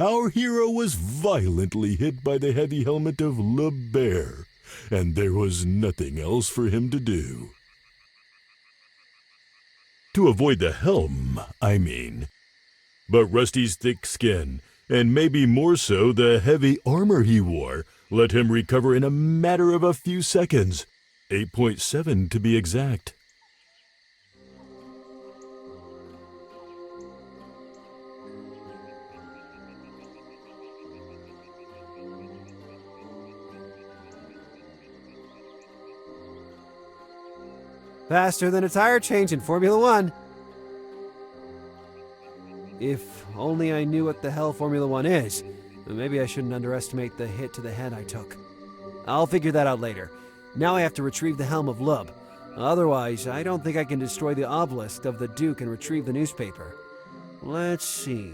Our hero was violently hit by the heavy helmet of Le Bear, and there was nothing else for him to do. To avoid the helm, I mean. But Rusty's thick skin, and maybe more so the heavy armor he wore, let him recover in a matter of a few seconds. 8.7 to be exact. Faster than a tire change in Formula One. If only I knew what the hell Formula One is. Maybe I shouldn't underestimate the hit to the head I took. I'll figure that out later. Now I have to retrieve the helm of Lub. Otherwise, I don't think I can destroy the obelisk of the Duke and retrieve the newspaper. Let's see.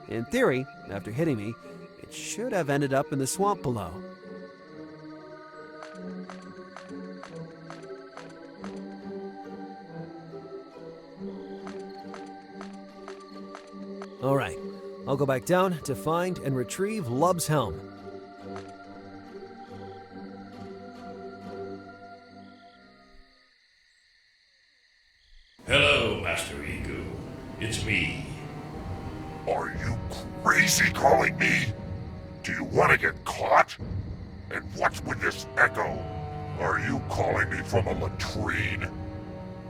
In theory, after hitting me, it should have ended up in the swamp below. Alright, I'll go back down to find and retrieve Lub's helm. Hello, Master Ego. It's me. Are you crazy calling me? Do you want to get caught? And what's with this echo? Are you calling me from a latrine?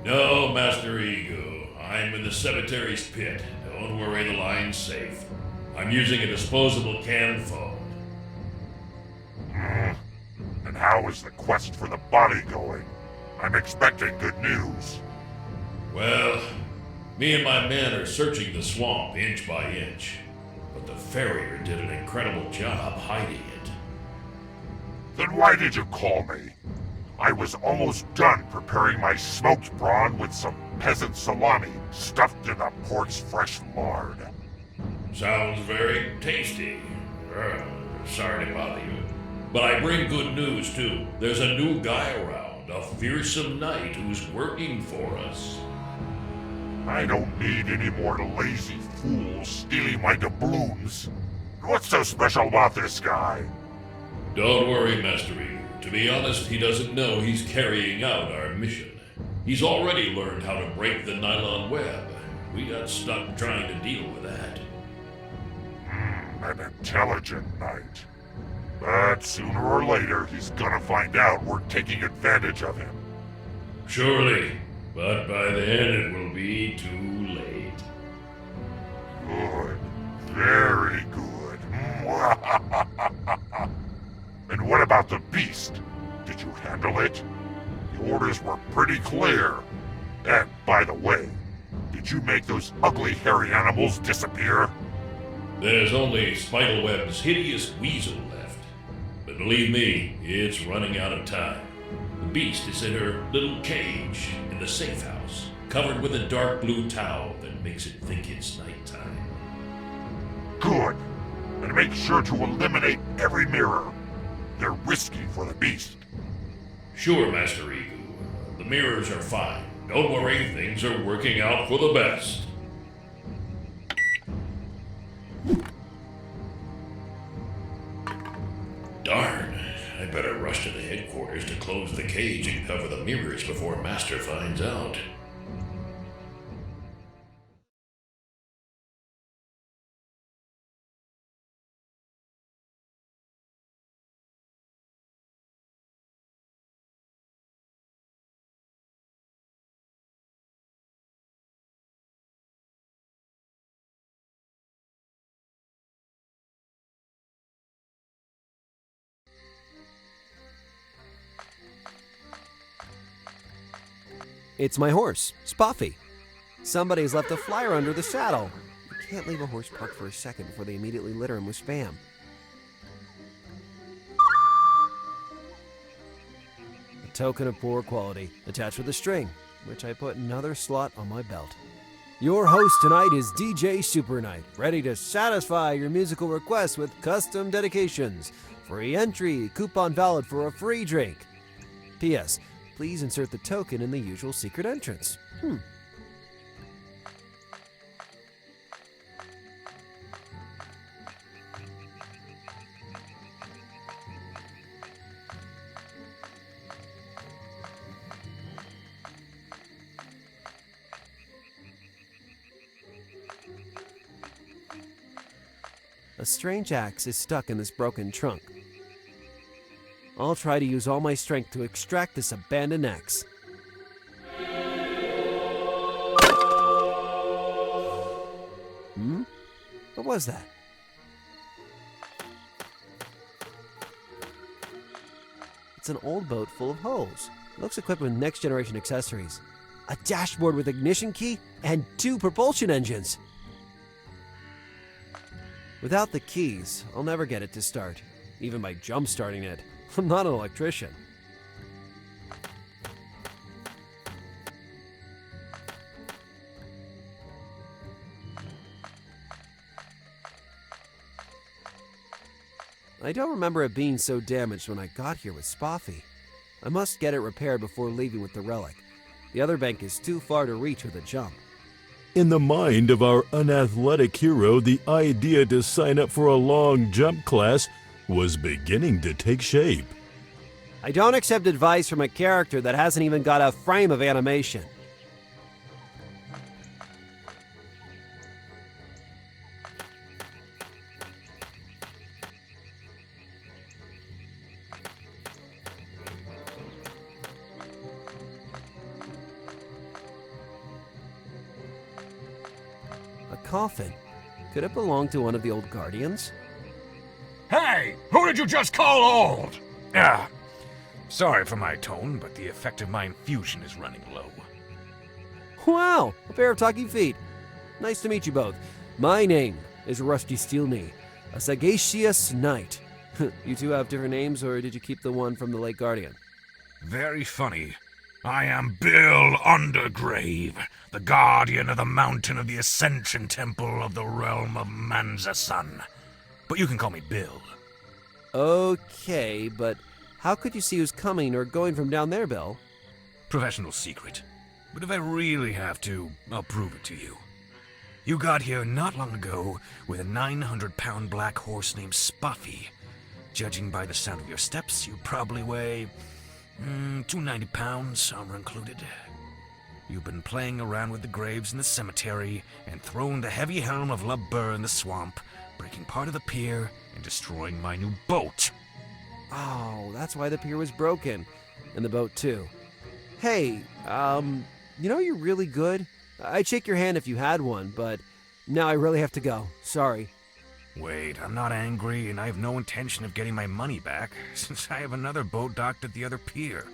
No, Master Ego. I'm in the cemetery's pit. Don't worry, the line's safe. I'm using a disposable can phone. And how is the quest for the body going? I'm expecting good news. Well, me and my men are searching the swamp inch by inch, but the farrier did an incredible job hiding it. Then why did you call me? I was almost done preparing my smoked brawn with some peasant salami stuffed in the pork's fresh lard. Sounds very tasty. Sorry to bother you. But I bring good news, too. There's a new guy around, a fearsome knight who's working for us. I don't need any more lazy fools stealing my doubloons. What's so special about this guy? Don't worry, Master Ego. To be honest, he doesn't know he's carrying out our mission. He's already learned how to break the nylon web. We got stuck trying to deal with that. An intelligent knight. But sooner or later, he's gonna find out we're taking advantage of him. Surely, but by then it will be too late. Good. Very good. And what about the beast? Did you handle it? The orders were pretty clear. And, by the way, did you make those ugly hairy animals disappear? There's only Spiderweb's hideous weasel left. But believe me, it's running out of time. The beast is in her little cage in the safe house, covered with a dark blue towel that makes it think it's nighttime. Good. And make sure to eliminate every mirror. They're risky for the beast. Sure, Master Ego. The mirrors are fine. Don't worry, things are working out for the best. Darn. I better rush to the headquarters to close the cage and cover the mirrors before Master finds out. It's my horse, Spoffy. Somebody's left a flyer under the saddle. You can't leave a horse parked for a second before they immediately litter him with spam. A token of poor quality, attached with a string, which I put in another slot on my belt. Your host tonight is DJ Super Knight, ready to satisfy your musical requests with custom dedications. Free entry, coupon valid for a free drink. P.S. Please insert the token in the usual secret entrance. A strange axe is stuck in this broken trunk. I'll try to use all my strength to extract this abandoned axe. What was that? It's an old boat full of holes. It looks equipped with next-generation accessories. A dashboard with ignition key and 2 propulsion engines. Without the keys, I'll never get it to start, even by jump-starting it. I'm not an electrician. I don't remember it being so damaged when I got here with Spoffy. I must get it repaired before leaving with the relic. The other bank is too far to reach with a jump. In the mind of our unathletic hero, the idea to sign up for a long jump class was beginning to take shape. I don't accept advice from a character that hasn't even got a frame of animation. A coffin. Could it belong to one of the old guardians? Hey! Who did you just call old? Sorry for my tone, but the effect of my infusion is running low. Wow! A pair of talking feet. Nice to meet you both. My name is Rusty Steelknee, a sagacious knight. You two have different names, or did you keep the one from the late guardian? Very funny. I am Bill Undergrave, the guardian of the mountain of the Ascension Temple of the realm of Manza-san. But you can call me Bill. Okay, but how could you see who's coming or going from down there, Bill? Professional secret. But if I really have to, I'll prove it to you. You got here not long ago with a 900-pound black horse named Spoffy. Judging by the sound of your steps, you probably weigh 290 pounds, armor included. You've been playing around with the graves in the cemetery and thrown the heavy helm of Lubbur in the swamp, breaking part of the pier and destroying my new boat. Oh, that's why the pier was broken. And the boat, too. Hey, you know you're really good? I'd shake your hand if you had one, but now I really have to go. Sorry. Wait, I'm not angry, and I have no intention of getting my money back, since I have another boat docked at the other pier.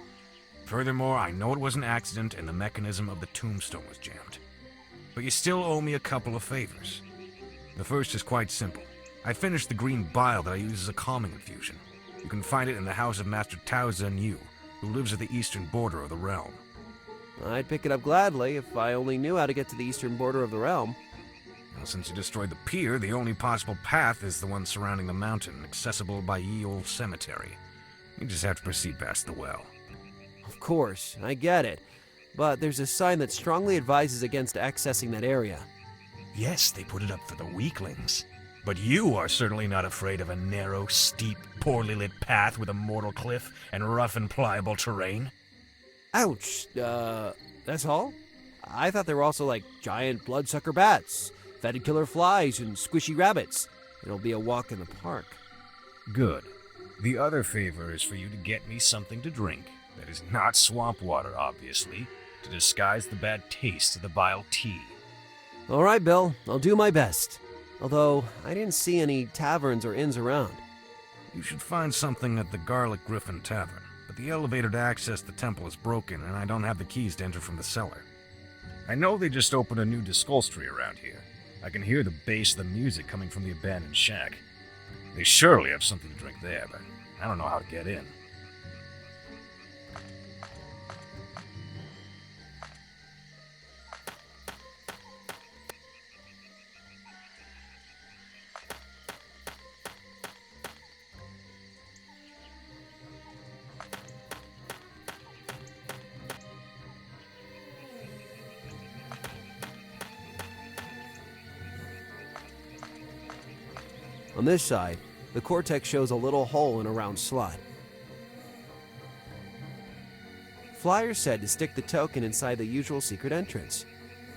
Furthermore, I know it was an accident and the mechanism of the tombstone was jammed. But you still owe me a couple of favors. The first is quite simple. I finished the green bile that I use as a calming infusion. You can find it in the house of Master Tao Zhen Yu, who lives at the eastern border of the realm. I'd pick it up gladly if I only knew how to get to the eastern border of the realm. Well, since you destroyed the pier, the only possible path is the one surrounding the mountain, accessible by Ye Olde Cemetery. You just have to proceed past the well. Of course, I get it. But there's a sign that strongly advises against accessing that area. Yes, they put it up for the weaklings. But you are certainly not afraid of a narrow, steep, poorly lit path with a mortal cliff and rough and pliable terrain. Ouch, that's all? I thought there were also like giant bloodsucker bats, fatted killer flies, and squishy rabbits. It'll be a walk in the park. Good. The other favor is for you to get me something to drink. That is not swamp water, obviously, to disguise the bad taste of the bile tea. All right, Bill, I'll do my best. Although, I didn't see any taverns or inns around. You should find something at the Garlic Griffin Tavern, but the elevator to access the temple is broken, and I don't have the keys to enter from the cellar. I know they just opened a new discolstery around here. I can hear the bass of the music coming from the abandoned shack. They surely have something to drink there, but I don't know how to get in. On this side, the cortex shows a little hole in a round slot. Flyer said to stick the token inside the usual secret entrance.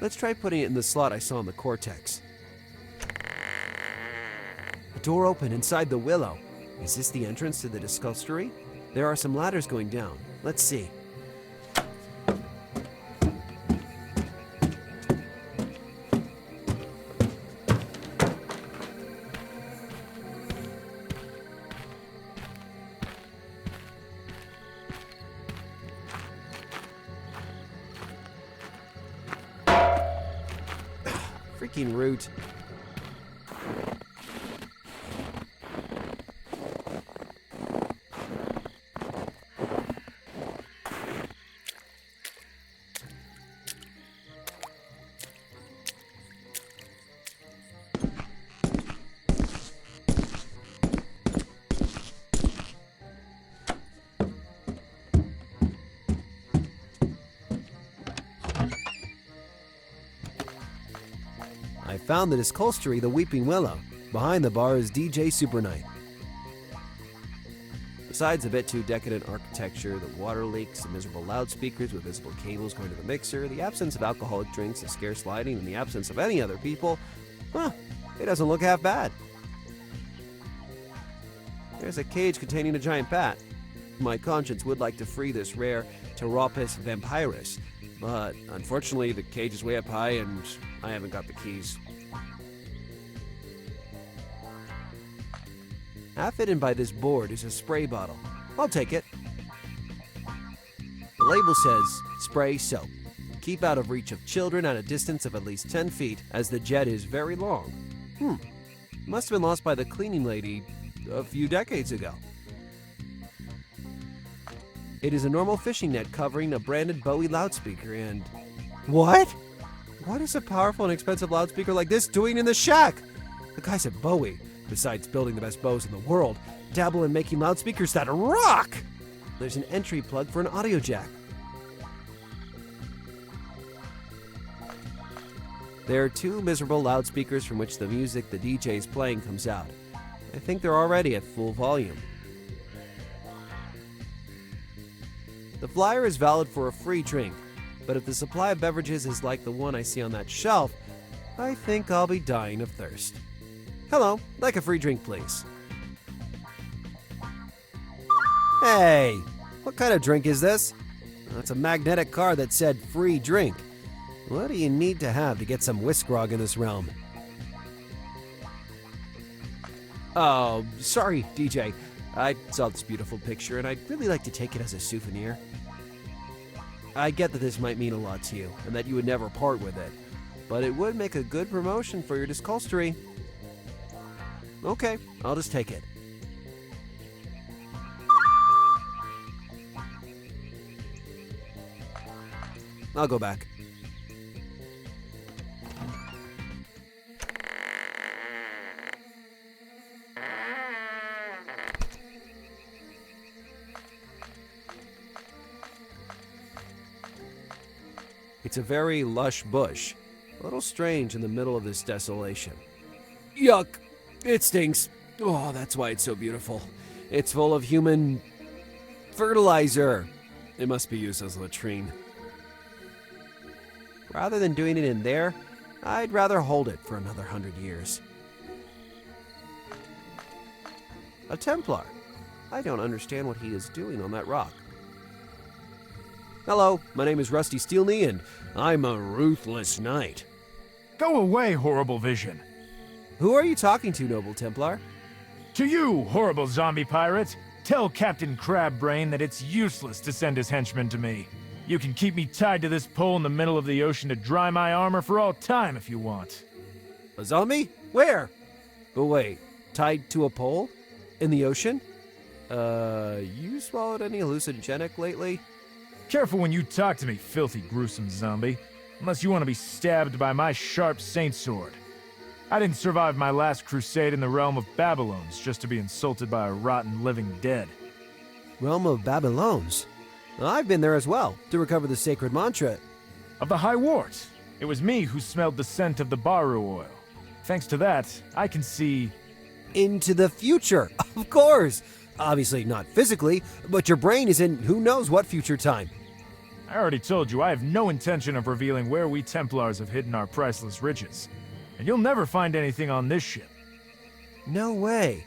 Let's try putting it in the slot I saw in the cortex. A door open inside the willow. Is this the entrance to the discovery? There are some ladders going down. Let's see. Freaking root. I found the discovery, the Weeping Willow. Behind the bar is DJ Super Night. Besides a bit too decadent architecture, the water leaks, the miserable loudspeakers with visible cables going to the mixer, the absence of alcoholic drinks, the scarce lighting, and the absence of any other people, it doesn't look half bad. There's a cage containing a giant bat. My conscience would like to free this rare Pteropus vampirus, but unfortunately the cage is way up high and I haven't got the keys. Half hidden by this board is a spray bottle. I'll take it. The label says, spray soap. Keep out of reach of children at a distance of at least 10 feet, as the jet is very long. Must have been lost by the cleaning lady a few decades ago. It is a normal fishing net covering a branded Bowie loudspeaker and... What? What is a powerful and expensive loudspeaker like this doing in the shack? The guys at Bowie, besides building the best bows in the world, dabble in making loudspeakers that rock! There's an entry plug for an audio jack. There are two miserable loudspeakers from which the music the DJ is playing comes out. I think they're already at full volume. The flyer is valid for a free drink, but if the supply of beverages is like the one I see on that shelf, I think I'll be dying of thirst. Hello, like a free drink, please. Hey, what kind of drink is this? It's a magnetic card that said free drink. What do you need to have to get some whisk-grog in this realm? Oh, sorry, DJ. I saw this beautiful picture and I'd really like to take it as a souvenir. I get that this might mean a lot to you and that you would never part with it, but it would make a good promotion for your discovery. Okay, I'll just take it. I'll go back. It's a very lush bush, a little strange in the middle of this desolation. Yuck! It stinks. Oh, that's why it's so beautiful. It's full of human fertilizer. It must be used as a latrine. Rather than doing it in there, I'd rather hold it for another 100 years. A Templar. I don't understand what he is doing on that rock. Hello, my name is Rusty Steelknee, and I'm a ruthless knight. Go away, horrible vision. Who are you talking to, noble Templar? To you, horrible zombie pirate. Tell Captain Crabbrain that it's useless to send his henchmen to me. You can keep me tied to this pole in the middle of the ocean to dry my armor for all time if you want. A zombie? Where? But wait, tied to a pole? In the ocean? You swallowed any hallucinogenic lately? Careful when you talk to me, filthy, gruesome zombie. Unless you want to be stabbed by my sharp saint sword. I didn't survive my last crusade in the realm of Babylons just to be insulted by a rotten living dead. Realm of Babylons? I've been there as well, to recover the sacred mantra. Of the High Wart. It was me who smelled the scent of the Baru oil. Thanks to that, I can see Into the future, of course. Obviously not physically, but your brain is in who knows what future time. I already told you I have no intention of revealing where we Templars have hidden our priceless riches. And you'll never find anything on this ship. No way.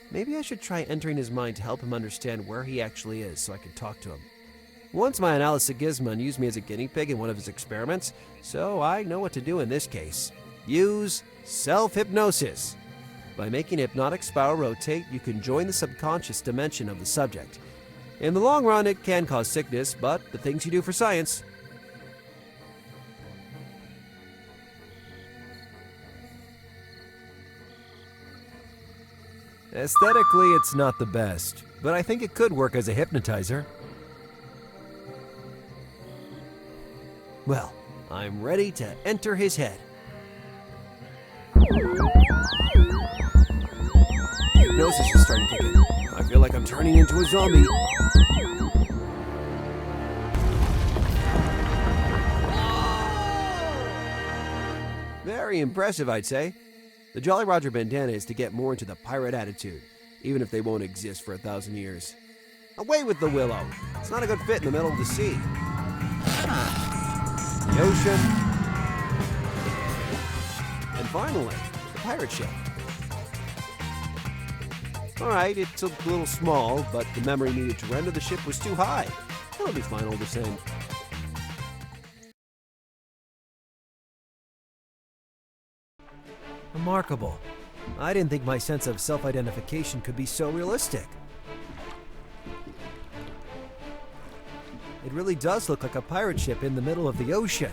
Maybe I should try entering his mind to help him understand where he actually is so I can talk to him. Once my analysis Gizmon used me as a guinea pig in one of his experiments, so I know what to do in this case. Use self-hypnosis. By making a hypnotic spiral rotate, you can join the subconscious dimension of the subject. In the long run, it can cause sickness, but the things you do for science. Aesthetically, it's not the best, but I think it could work as a hypnotizer. Well, I'm ready to enter his head. Hypnosis is starting to kick in. I feel like I'm turning into a zombie. Very impressive, I'd say. The Jolly Roger bandana is to get more into the pirate attitude, even if they won't exist for 1,000 years. Away with the willow. It's not a good fit in the middle of the sea. The ocean. And finally, the pirate ship. Alright, it's a little small, but the memory needed to render the ship was too high. It'll be fine all the same. Remarkable. I didn't think my sense of self-identification could be so realistic. It really does look like a pirate ship in the middle of the ocean.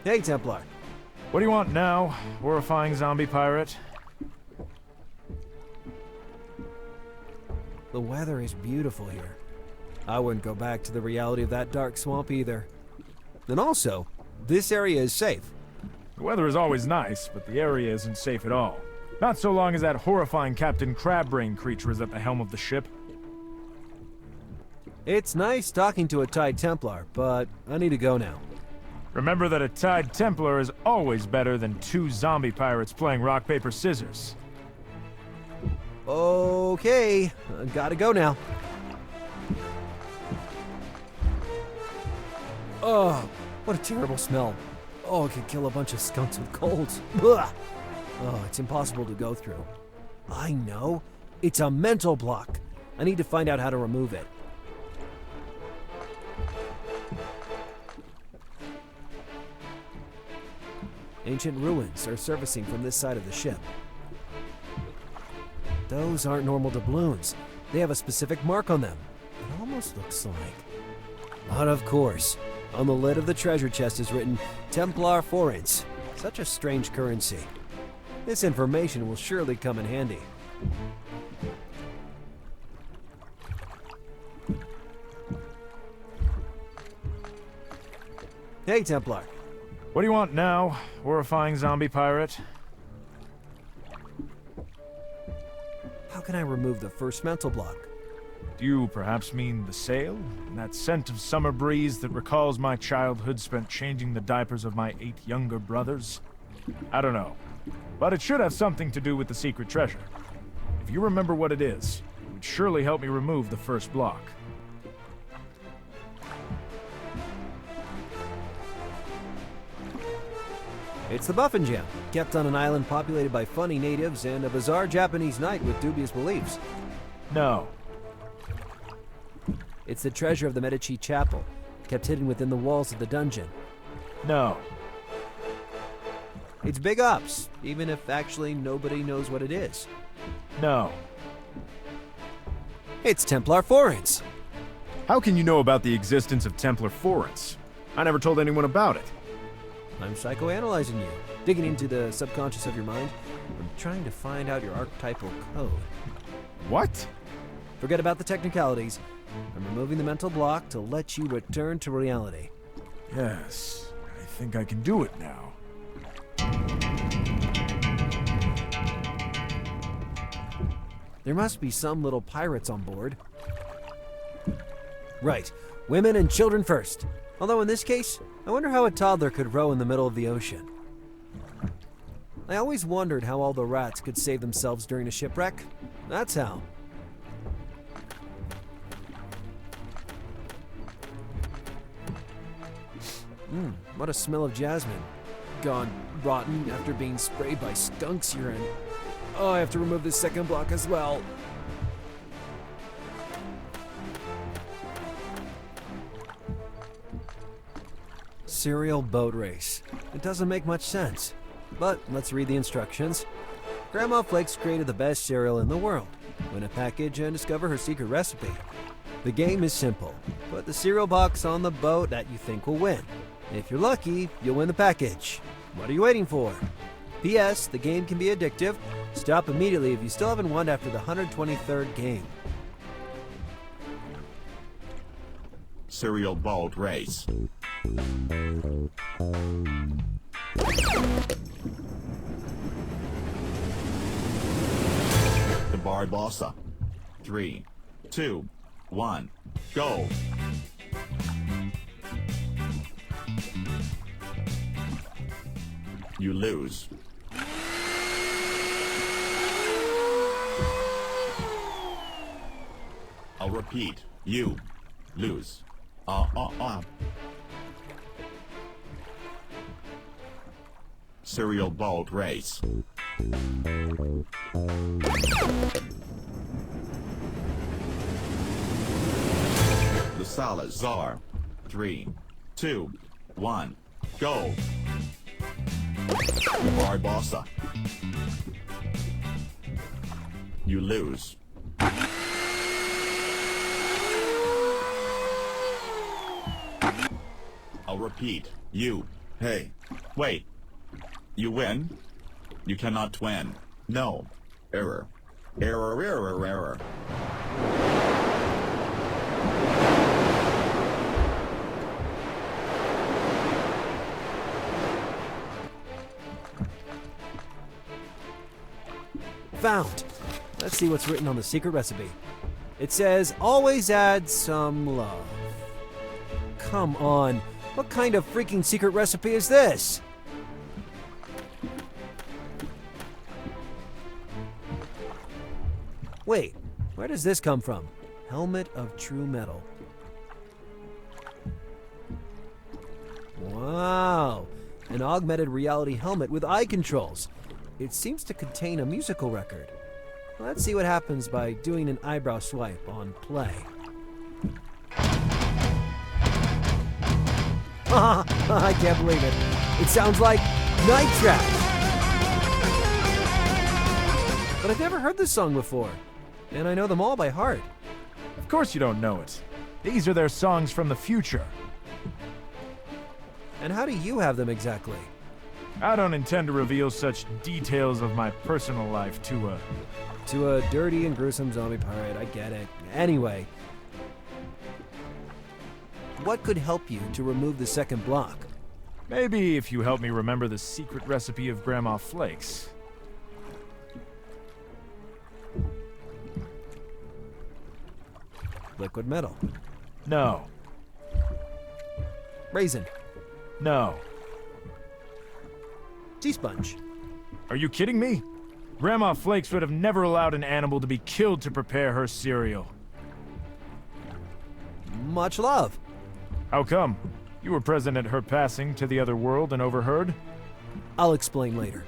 Hey, Templar. What do you want now, horrifying zombie pirate? The weather is beautiful here. I wouldn't go back to the reality of that dark swamp either. And also, this area is safe. The weather is always nice, but the area isn't safe at all. Not so long as that horrifying Captain Crabbrain creature is at the helm of the ship. It's nice talking to a Tide Templar, but I need to go now. Remember that a Tide Templar is always better than 2 zombie pirates playing rock, paper, scissors. Okay, I gotta go now. Oh, what a terrible smell. Oh, it could kill a bunch of skunks with colds. Ugh. Oh, it's impossible to go through. I know. It's a mental block. I need to find out how to remove it. Ancient ruins are surfacing from this side of the ship. Those aren't normal doubloons. They have a specific mark on them. It almost looks like... But of course, on the lid of the treasure chest is written Templar Forints. Such a strange currency. This information will surely come in handy. Hey, Templar. What do you want now, horrifying zombie pirate? How can I remove the first mental block? Do you perhaps mean the sail? That scent of summer breeze that recalls my childhood spent changing the diapers of my 8 younger brothers? I don't know, but it should have something to do with the secret treasure. If you remember what it is, it would surely help me remove the first block. It's the Buffin Gem, kept on an island populated by funny natives and a bizarre Japanese knight with dubious beliefs. No. It's the treasure of the Medici Chapel, kept hidden within the walls of the dungeon. No. It's Big Ops, even if actually nobody knows what it is. No. It's Templar Forints. How can you know about the existence of Templar Forints? I never told anyone about it. I'm psychoanalyzing you, digging into the subconscious of your mind. I'm trying to find out your archetypal code. What? Forget about the technicalities. I'm removing the mental block to let you return to reality. Yes, I think I can do it now. There must be some little pirates on board. Right. Women and children first. Although in this case, I wonder how a toddler could row in the middle of the ocean. I always wondered how all the rats could save themselves during a shipwreck. That's how. What a smell of jasmine. Gone rotten after being sprayed by skunk's urine. Oh, I have to remove this second block as well. Cereal boat race. It doesn't make much sense. But let's read the instructions. Grandma Flakes created the best cereal in the world. Win a package and discover her secret recipe. The game is simple. Put the cereal box on the boat that you think will win. If you're lucky, you'll win the package. What are you waiting for? P.S. The game can be addictive. Stop immediately if you still haven't won after the 123rd game. Cereal boat race. The Barbossa. 3, 2, 1, go! You lose. I'll repeat. You lose. Cereal boat race. The Salazar. 3, 2, 1, go! The Barbossa. You lose. I'll repeat. You. Hey. Wait. You win? You cannot win. No. Error. Error, error, error. Found. Let's see what's written on the secret recipe. It says, always add some love. Come on. What kind of freaking secret recipe is this? Wait, where does this come from? Helmet of true metal. Wow. An augmented reality helmet with eye controls. It seems to contain a musical record. Let's see what happens by doing an eyebrow swipe on play. I can't believe it. It sounds like Night Trap. But I've never heard this song before, and I know them all by heart. Of course you don't know it. These are their songs from the future. And how do you have them exactly? I don't intend to reveal such details of my personal life to a dirty and gruesome zombie pirate. I get it. Anyway, what could help you to remove the second block? Maybe if you help me remember the secret recipe of Grandma Flakes. Liquid metal. No. Raisin. No. Sea sponge. Are you kidding me? Grandma Flakes would have never allowed an animal to be killed to prepare her cereal. Much love. How come? You were present at her passing to the other world and overheard? I'll explain later.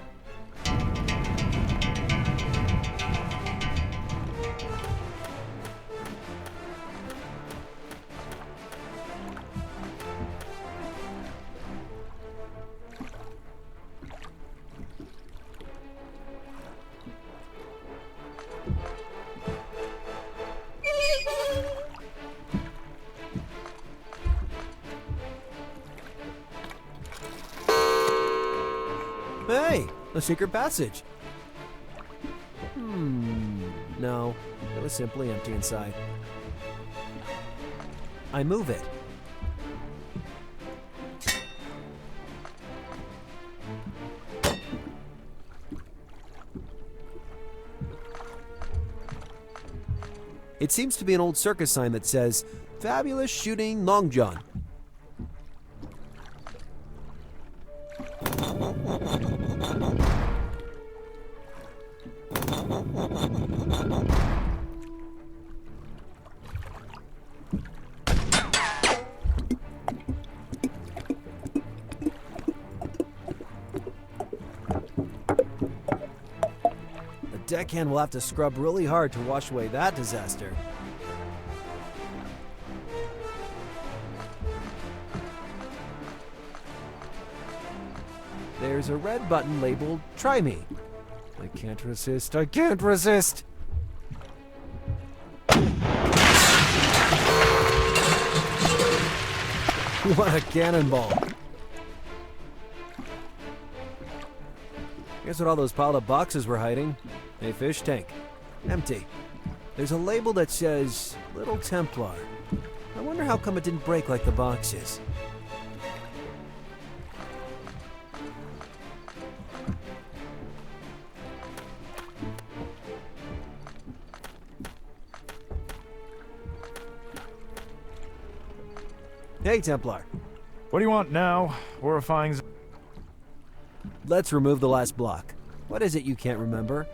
Hey, a secret passage. No, it was simply empty inside. I move it. It seems to be an old circus sign that says, "Fabulous Shooting Long John." The deckhand will have to scrub really hard to wash away that disaster. There's a red button labeled Try Me. I can't resist, I can't resist! What a cannonball! Here's what all those piled up boxes were hiding. A fish tank. Empty. There's a label that says Little Templar. I wonder how come it didn't break like the boxes. Hey, Templar. What do you want now? Horrifying. Let's remove the last block. What is it you can't remember?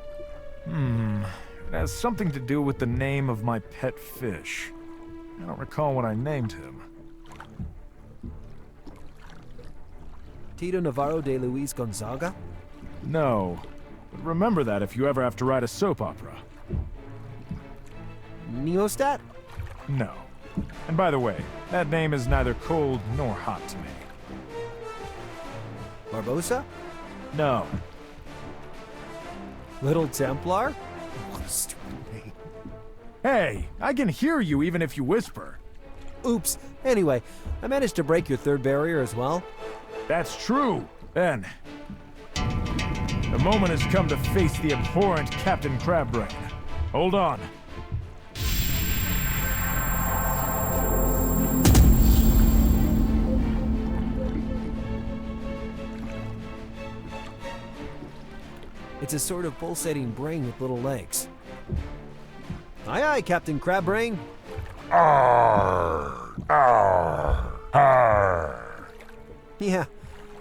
It has something to do with the name of my pet fish. I don't recall what I named him. Tito Navarro de Luis Gonzaga? No. But remember that if you ever have to write a soap opera. Neostat? No. And by the way, that name is neither cold nor hot to me. Barbosa? No. Little Templar? What a stupid name. Hey, I can hear you even if you whisper. Oops. Anyway, I managed to break your third barrier as well. That's true. Then, the moment has come to face the abhorrent Captain Crabbrain. Hold on. It's a sort of pulsating brain with little legs. Aye aye, Captain Crabbrain. Arr, arr, arr. Yeah,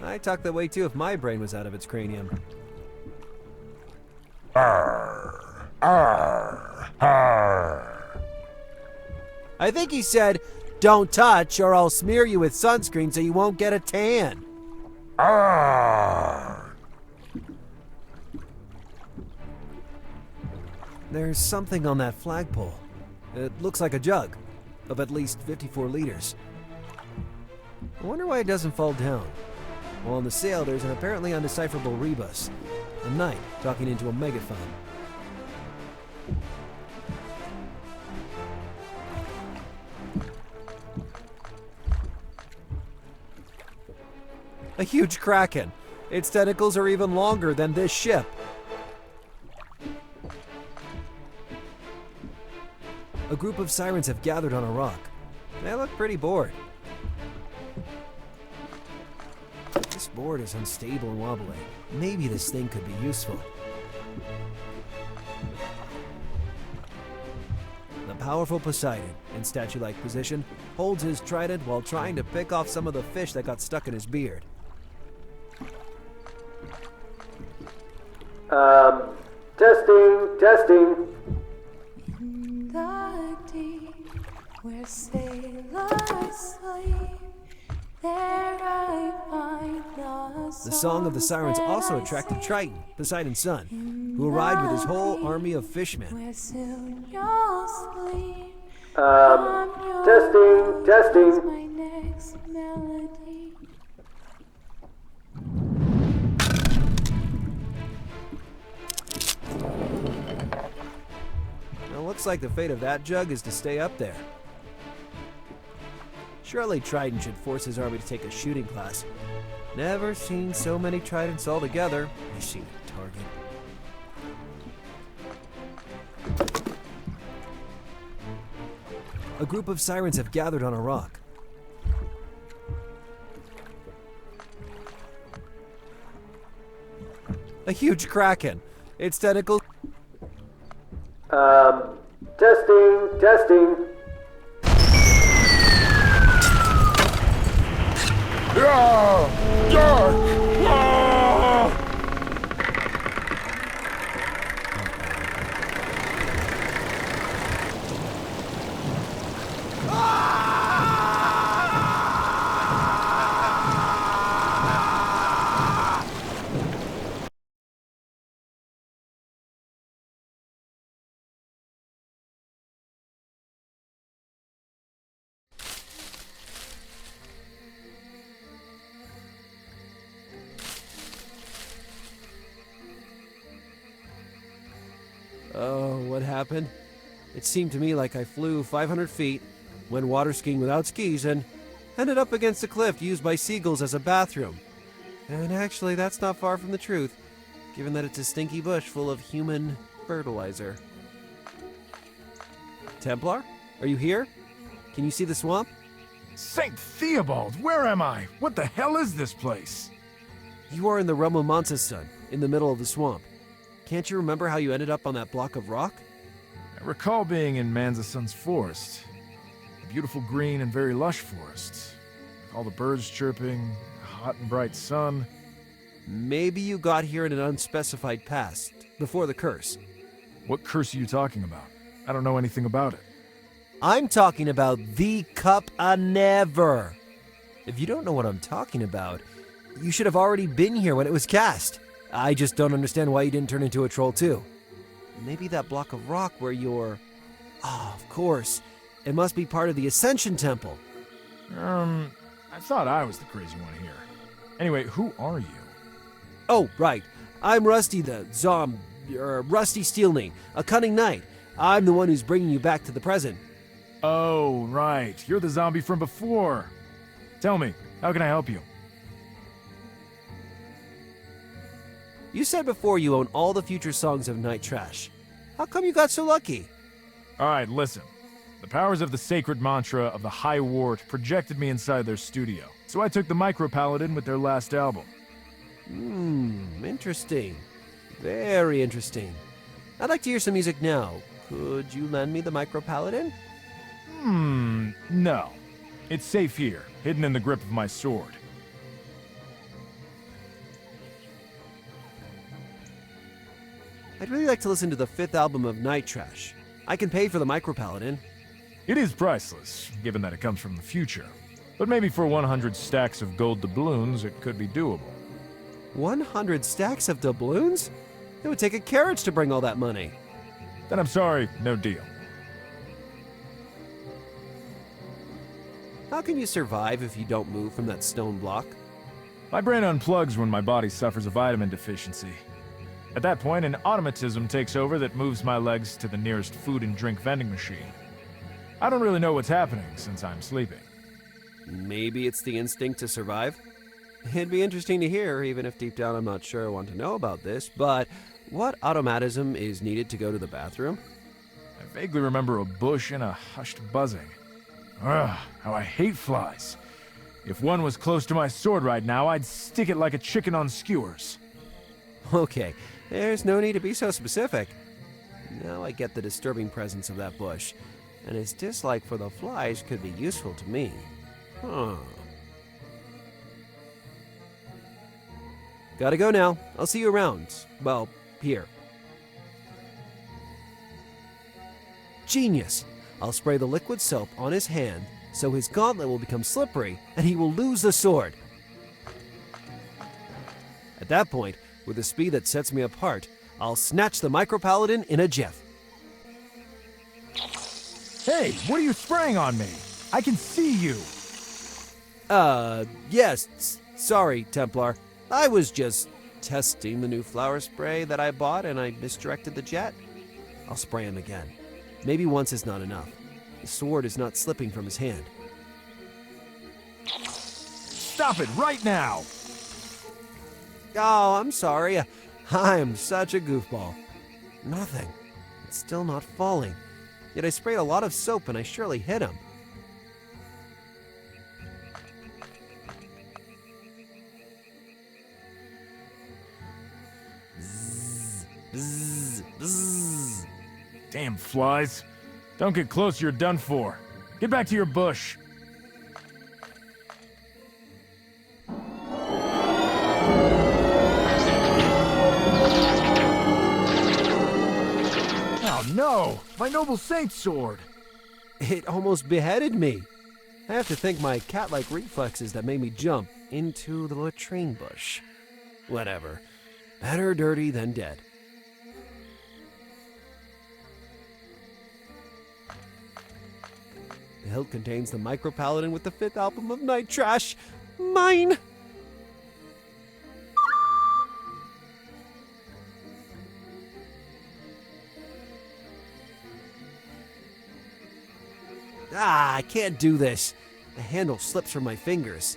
I'd talk that way too if my brain was out of its cranium. Arr, arr, arr. I think he said, "Don't touch or I'll smear you with sunscreen so you won't get a tan." Arr. There's something on that flagpole. It looks like a jug of at least 54 liters. I wonder why it doesn't fall down. Well, on the sail, there's an apparently undecipherable rebus. A knight talking into a megaphone. A huge kraken. Its tentacles are even longer than this ship. A group of sirens have gathered on a rock. They look pretty bored. This board is unstable and wobbly. Maybe this thing could be useful. The powerful Poseidon, in statue-like position, holds his trident while trying to pick off some of the fish that got stuck in his beard. Testing. In the deep, where sailors sleep, there I find The song of the sirens also attracted Triton, Poseidon's son, who arrived with his whole army of fishmen. where soon you'll sleep. Testing. My next melody. Now, looks like the fate of that jug is to stay up there. Surely Triton should force his army to take a shooting class. Never seen so many Tridents all together. I see a target. A group of sirens have gathered on a rock. A huge kraken. Its tentacles. Testing. Yeah! what happened. It seemed to me like I flew 500 feet, went water skiing without skis, and ended up against a cliff used by seagulls as a bathroom. And actually, that's not far from the truth, given that it's a stinky bush full of human fertilizer. Templar, are you here? Can you see the swamp? Saint Theobald, where am I? What the hell is this place? You are in the realm of Mansa's son, in the middle of the swamp. Can't you remember how you ended up on that block of rock? I recall being in Manza-sun's forest. A beautiful green and very lush forest. With all the birds chirping, a hot and bright sun. Maybe you got here in an unspecified past, before the curse. What curse are you talking about? I don't know anything about it. I'm talking about the Cup a Never. If you don't know what I'm talking about, you should have already been here when it was cast. I just don't understand why you didn't turn into a troll too. Maybe that block of rock where you're... Oh, of course. It must be part of the Ascension Temple. I thought I was the crazy one here. Anyway, who are you? Oh, right. I'm Rusty the Rusty Steelknee, a cunning knight. I'm the one who's bringing you back to the present. Oh, right. You're the zombie from before. Tell me, how can I help you? You said before you own all the future songs of Night Trash. How come you got so lucky? All right, listen. The powers of the sacred mantra of the High Wart projected me inside their studio, so I took the Micro-Paladin with their last album. Interesting. Very interesting. I'd like to hear some music now. Could you lend me the Micro-Paladin? No. It's safe here, hidden in the grip of my sword. I'd really like to listen to the 5th album of Night Trash. I can pay for the Micro-Paladin. It is priceless, given that it comes from the future. But maybe for 100 stacks of gold doubloons, it could be doable. 100 stacks of doubloons? It would take a carriage to bring all that money. Then I'm sorry, no deal. How can you survive if you don't move from that stone block? My brain unplugs when my body suffers a vitamin deficiency. At that point, an automatism takes over that moves my legs to the nearest food and drink vending machine. I don't really know what's happening since I'm sleeping. Maybe it's the instinct to survive? It'd be interesting to hear, even if deep down I'm not sure I want to know about this, but what automatism is needed to go to the bathroom? I vaguely remember a bush and a hushed buzzing. Ugh, how I hate flies. If one was close to my sword right now, I'd stick it like a chicken on skewers. Okay, there's no need to be so specific. Now I get the disturbing presence of that bush, and his dislike for the flies could be useful to me. Gotta go now. I'll see you around. Well, here. Genius! I'll spray the liquid soap on his hand so his gauntlet will become slippery and he will lose the sword. At that point, with a speed that sets me apart, I'll snatch the Micro-Paladin in a jiff. Hey, what are you spraying on me? I can see you. Yes. Sorry, Templar. I was just testing the new flower spray that I bought and I misdirected the jet. I'll spray him again. Maybe once is not enough. The sword is not slipping from his hand. Stop it right now! Oh, I'm sorry. I am such a goofball. Nothing. It's still not falling. Yet I sprayed a lot of soap and I surely hit him. Bzzz, bzzz. Damn flies. Don't get close, you're done for. Get back to your bush. Oh no! My noble saint sword! It almost beheaded me. I have to thank my cat-like reflexes that made me jump into the latrine bush. Whatever. Better dirty than dead. The hilt contains the Micro-Paladin with the 5th album of Night Trash. Mine! Ah, I can't do this. The handle slips from my fingers.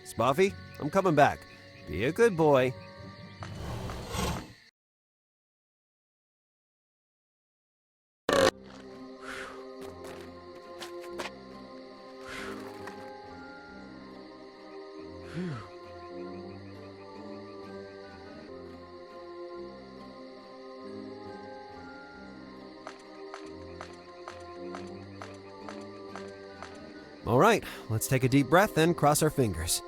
Spuffy, I'm coming back. Be a good boy. All right, let's take a deep breath and cross our fingers.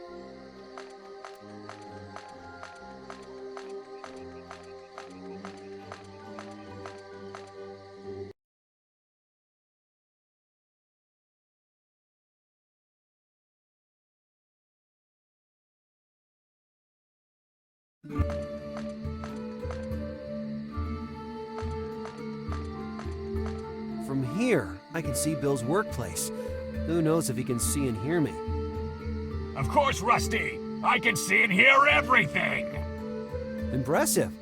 From here, I can see Bill's workplace. Who knows if he can see and hear me? Of course, Rusty! I can see and hear everything! Impressive.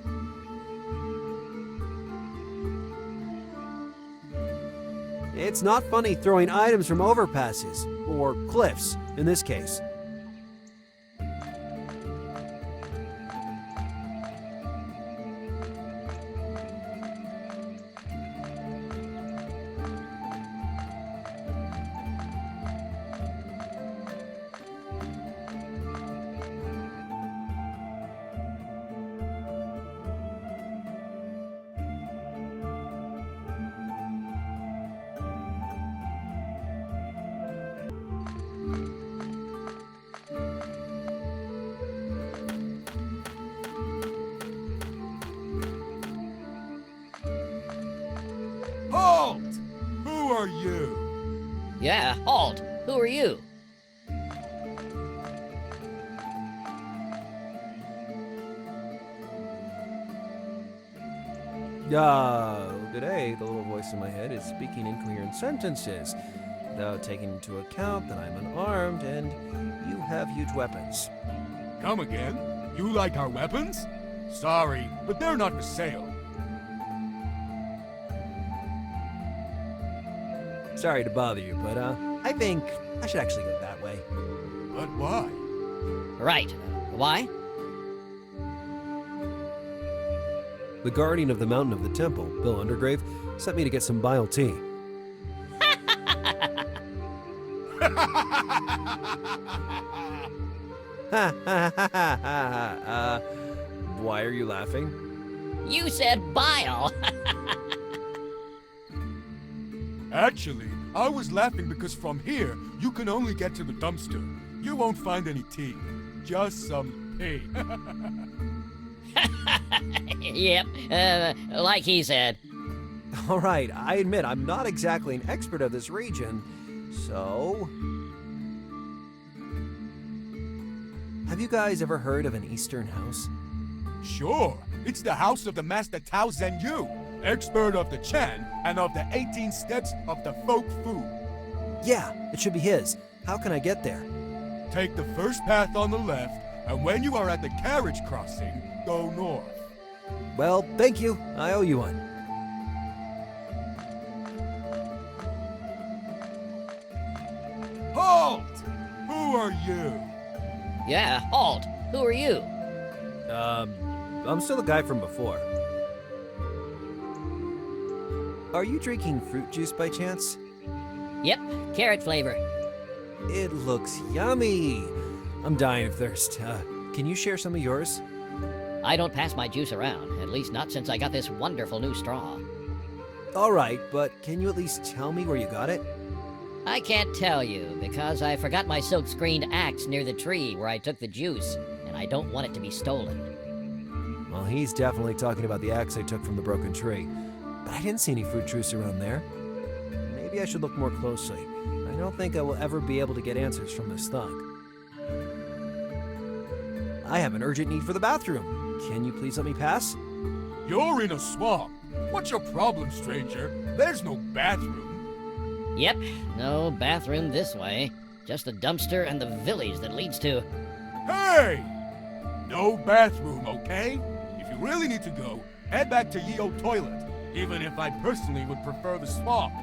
It's not funny throwing items from overpasses, or cliffs, in this case. Halt! Who are you? Yeah, halt! Who are you? Today, the little voice in my head is speaking incoherent sentences, without taking into account that I'm unarmed and you have huge weapons. Come again? You like our weapons? Sorry, but they're not for sale. Sorry to bother you, but I think I should actually go that way. But why? Right. Why? The guardian of the mountain of the temple, Bill Undergrave, sent me to get some bile tea. Why are you laughing? You said bile! Actually, I was laughing because from here, you can only get to the dumpster. You won't find any tea. Just some pee. Yep, like he said. All right, I admit I'm not exactly an expert of this region, so... Have you guys ever heard of an Eastern house? Sure, it's the house of the Master Tao Zen Yu, expert of the Chan and of the 18 steps of the folk food. Yeah, it should be his. How can I get there? Take the first path on the left, and when you are at the carriage crossing, go north. Well, thank you. I owe you one. Halt! Who are you? Yeah, halt! Who are you? I'm still the guy from before. Are you drinking fruit juice by chance? Yep, carrot flavor. It looks yummy. I'm dying of thirst. Can you share some of yours? I don't pass my juice around, at least not since I got this wonderful new straw. All right, but can you at least tell me where you got it? I can't tell you, because I forgot my silk-screened axe near the tree where I took the juice, and I don't want it to be stolen. Well, he's definitely talking about the axe I took from the broken tree. But I didn't see any fruit juice around there. Maybe I should look more closely. I don't think I will ever be able to get answers from this thug. I have an urgent need for the bathroom. Can you please let me pass? You're in a swamp. What's your problem, stranger? There's no bathroom. Yep, no bathroom this way. Just the dumpster and the village that leads to... Hey! No bathroom, okay? If you really need to go, head back to Ye Old Toilet. Even if I personally would prefer the swamp.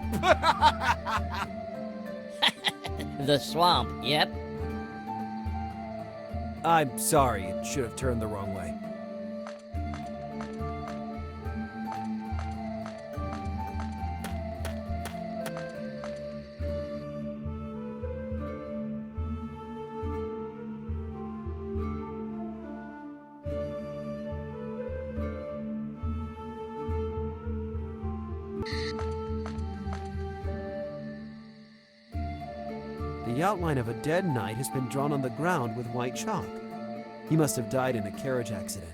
The swamp, yep. I'm sorry, it should have turned the wrong way. The outline of a dead knight has been drawn on the ground with white chalk. He must have died in a carriage accident.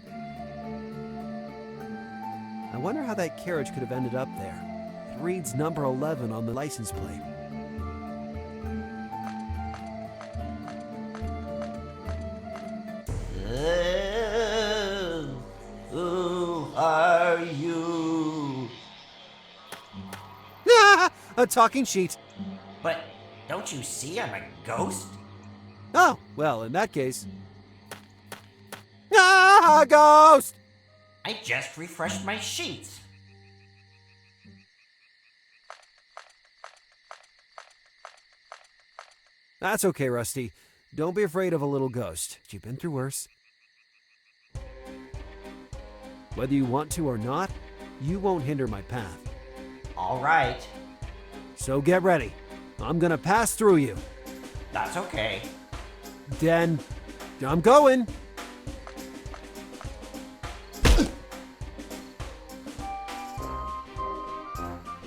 I wonder how that carriage could have ended up there. It reads number 11 on the license plate. Who are you? A talking sheet. But don't you see I'm a ghost? Oh, well, in that case... Ah, ghost! I just refreshed my sheets. That's okay, Rusty. Don't be afraid of a little ghost. You've been through worse. Whether you want to or not, you won't hinder my path. All right. So get ready. I'm gonna pass through you. That's okay. Then, I'm going.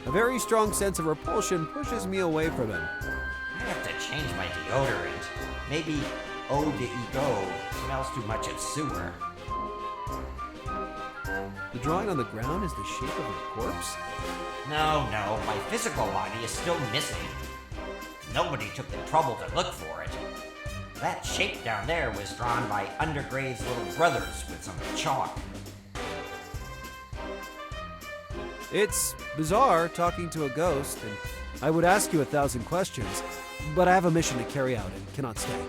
A very strong sense of repulsion pushes me away from him. I have to change my deodorant. Maybe Eau de Ego smells too much of sewer. The drawing on the ground is the shape of a corpse? No, my physical body is still missing. Nobody took the trouble to look for it. That shape down there was drawn by Undergrave's little brothers with some chalk. It's bizarre talking to a ghost, and I would ask you 1,000 questions, but I have a mission to carry out and cannot stay.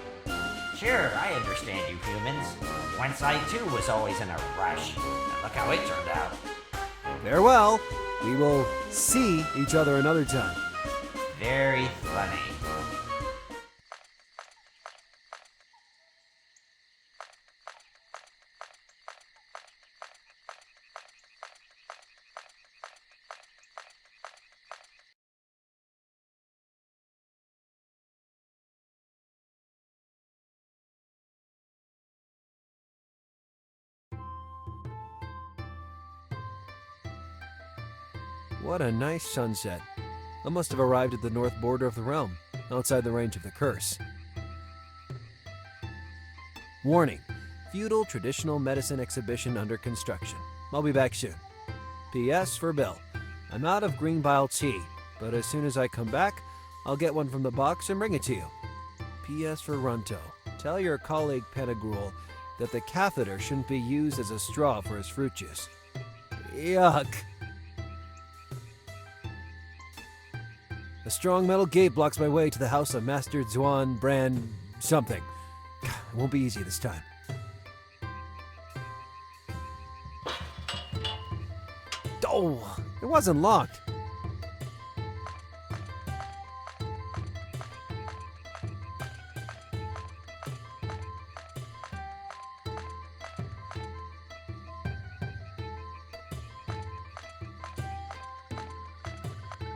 Sure, I understand you humans. Once I too was always in a rush. And look how it turned out. Farewell. We will see each other another time. Very funny. What a nice sunset. I must have arrived at the north border of the realm, outside the range of the curse. Warning: feudal traditional medicine exhibition under construction. I'll be back soon. P.S. for Bill. I'm out of green bile tea, but as soon as I come back, I'll get one from the box and bring it to you. P.S. for Runto. Tell your colleague Pettigrew that the catheter shouldn't be used as a straw for his fruit juice. Yuck. A strong metal gate blocks my way to the house of Master Zuan Brand something. It won't be easy this time. Oh, it wasn't locked.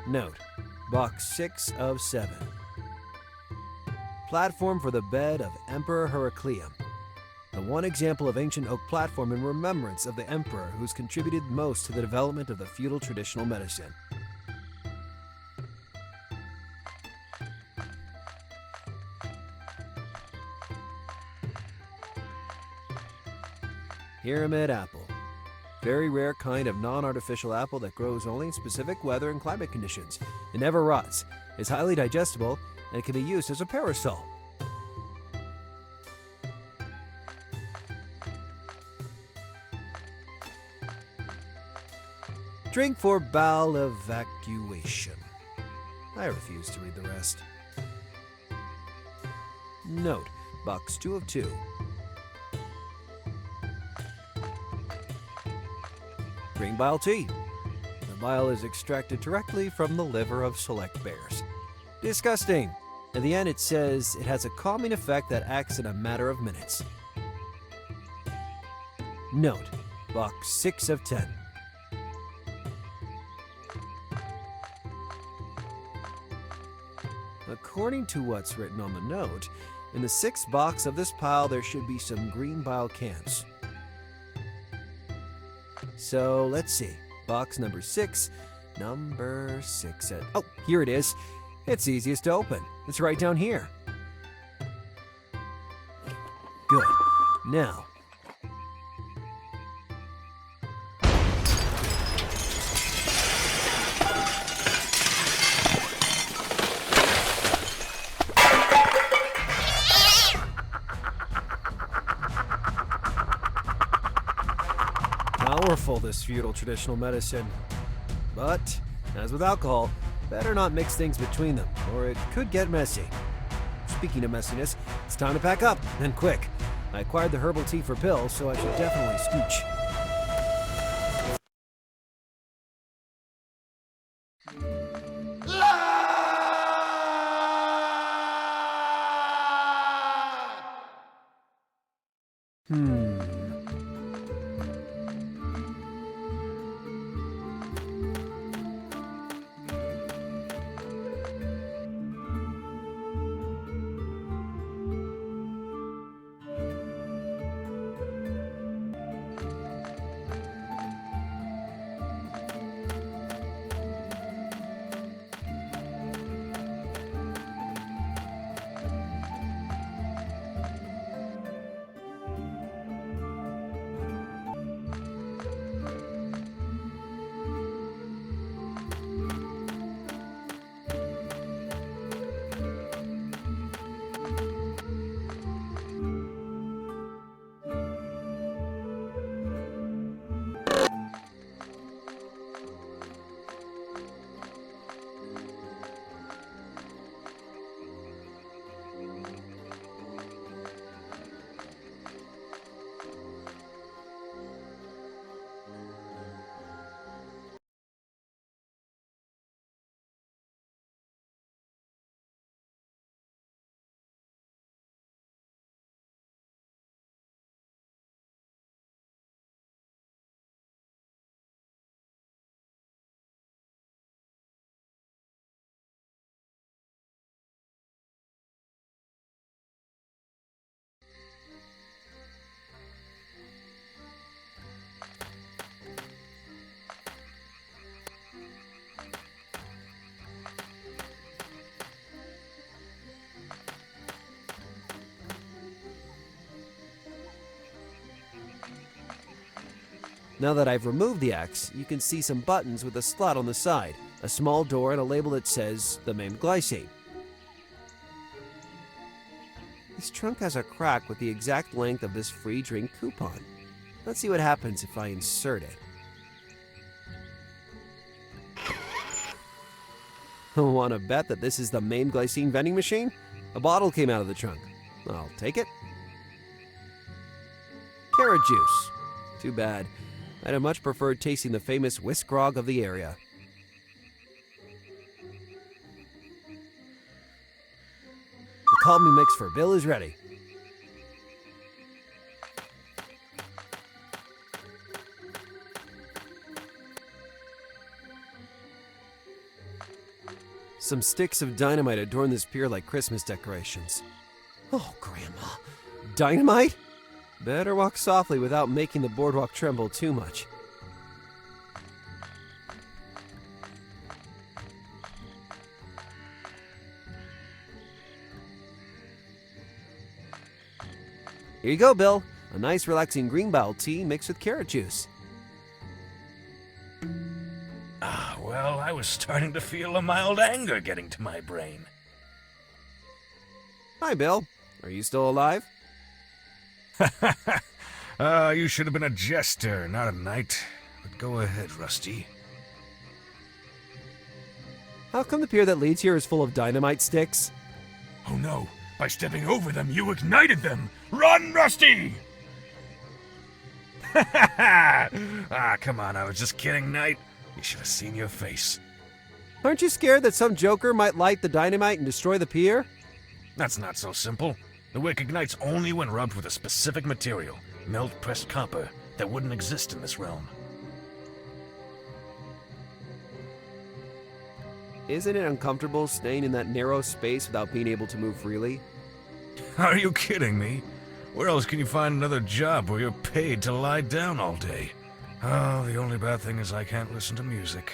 Note: Box 6 of 7. Platform for the bed of Emperor Heraclium. The one example of ancient oak platform in remembrance of the emperor who's contributed most to the development of the feudal traditional medicine. Pyramid apple. Very rare kind of non-artificial apple that grows only in specific weather and climate conditions. It never rots, is highly digestible, and can be used as a parasol. Drink for bowel evacuation. I refuse to read the rest. Note, box 2 of 2. Green bile tea. The bile is extracted directly from the liver of select bears. Disgusting. At the end it says it has a calming effect that acts in a matter of minutes. Note, box 6 of 10. According to what's written on the note, in the 6th box of this pile there should be some green bile cans. So let's see. Box number 6. Number 6. Oh, here it is. It's easiest to open. It's right down here. Good. Now. Powerful, this feudal traditional medicine. But, as with alcohol, better not mix things between them, or it could get messy. Speaking of messiness, it's time to pack up, and quick. I acquired the herbal tea for Bill, so I should definitely scooch. Now that I've removed the axe, you can see some buttons with a slot on the side, a small door, and a label that says the maimed glycine. This trunk has a crack with the exact length of this free drink coupon. Let's see what happens if I insert it. Want to bet that this is the maimed glycine vending machine? A bottle came out of the trunk. I'll take it. Carrot juice. Too bad. I'd have much preferred tasting the famous whisk grog of the area. The Call Me mix for Bill is ready. Some sticks of dynamite adorn this pier like Christmas decorations. Oh, Grandma. Dynamite? Better walk softly without making the boardwalk tremble too much. Here you go, Bill. A nice relaxing green bile tea mixed with carrot juice. Well, I was starting to feel a mild anger getting to my brain. Hi, Bill. Are you still alive? You should have been a jester, not a knight. But go ahead, Rusty. How come the pier that leads here is full of dynamite sticks? Oh no, by stepping over them, you ignited them! Run, Rusty! Ah, come on, I was just kidding, Knight. You should have seen your face. Aren't you scared that some joker might light the dynamite and destroy the pier? That's not so simple. The wick ignites only when rubbed with a specific material, melt-pressed copper, that wouldn't exist in this realm. Isn't it uncomfortable staying in that narrow space without being able to move freely? Are you kidding me? Where else can you find another job where you're paid to lie down all day? Oh, the only bad thing is I can't listen to music.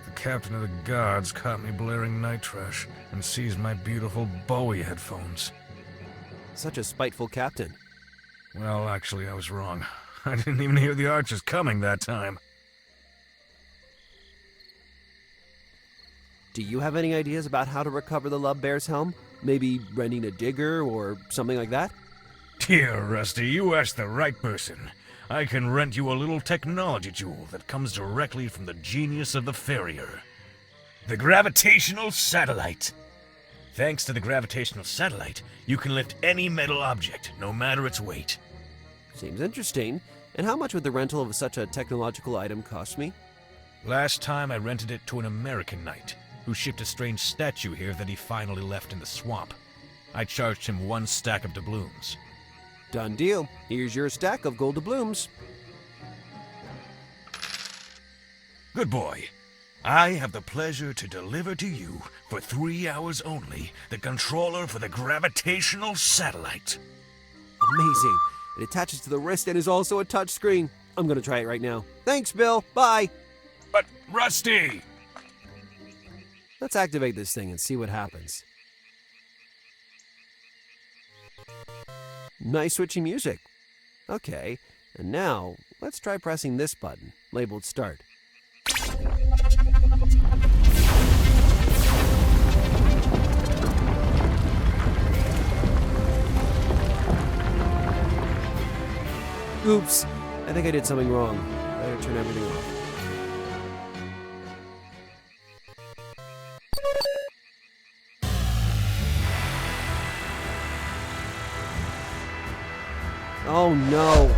The captain of the guards caught me blaring night trash and seized my beautiful Bowie headphones. Such a spiteful captain. Well, actually, I was wrong. I didn't even hear the archers coming that time. Do you have any ideas about how to recover the Love Bear's helm? Maybe renting a digger or something like that? Dear Rusty, you asked the right person. I can rent you a little technology jewel that comes directly from the genius of the farrier. The gravitational satellite. Thanks to the gravitational satellite, you can lift any metal object, no matter its weight. Seems interesting. And how much would the rental of such a technological item cost me? Last time I rented it to an American knight, who shipped a strange statue here that he finally left in the swamp. I charged him 1 stack of doubloons. Done deal. Here's your stack of gold doubloons. Good boy. I have the pleasure to deliver to you, for 3 hours only, the controller for the gravitational satellite. Amazing. It attaches to the wrist and is also a touch screen. I'm gonna try it right now. Thanks, Bill. Bye. But, Rusty! Let's activate this thing and see what happens. Nice switching music. Okay, and now let's try pressing this button, labeled Start. Oops, I think I did something wrong. Better turn everything off. Oh no!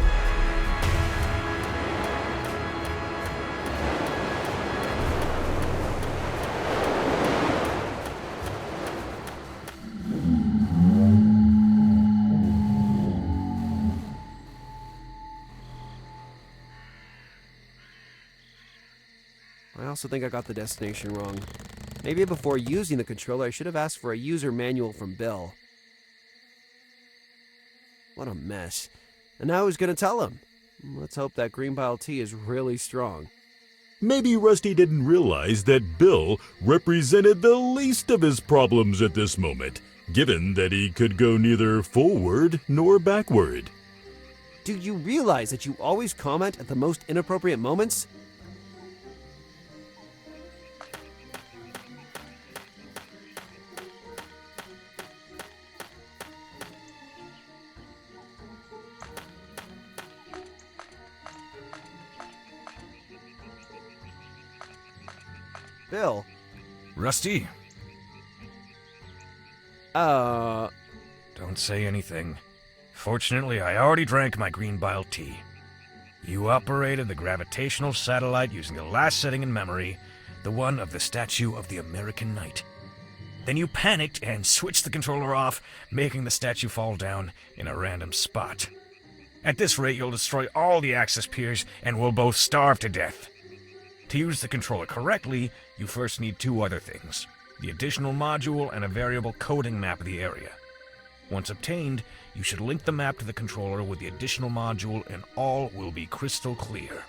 I also think I got the destination wrong. Maybe before using the controller, I should have asked for a user manual from Bill. What a mess. And now who's gonna tell him? Let's hope that green bile tea is really strong. Maybe Rusty didn't realize that Bill represented the least of his problems at this moment, given that he could go neither forward nor backward. Do you realize that you always comment at the most inappropriate moments? Bill? Rusty? Don't say anything. Fortunately, I already drank my green bile tea. You operated the gravitational satellite using the last setting in memory, the one of the statue of the American knight. Then you panicked and switched the controller off, making the statue fall down in a random spot. At this rate, you'll destroy all the access piers and we'll both starve to death. To use the controller correctly, you first need 2 other things: the additional module and a variable coding map of the area. Once obtained, you should link the map to the controller with the additional module and all will be crystal clear.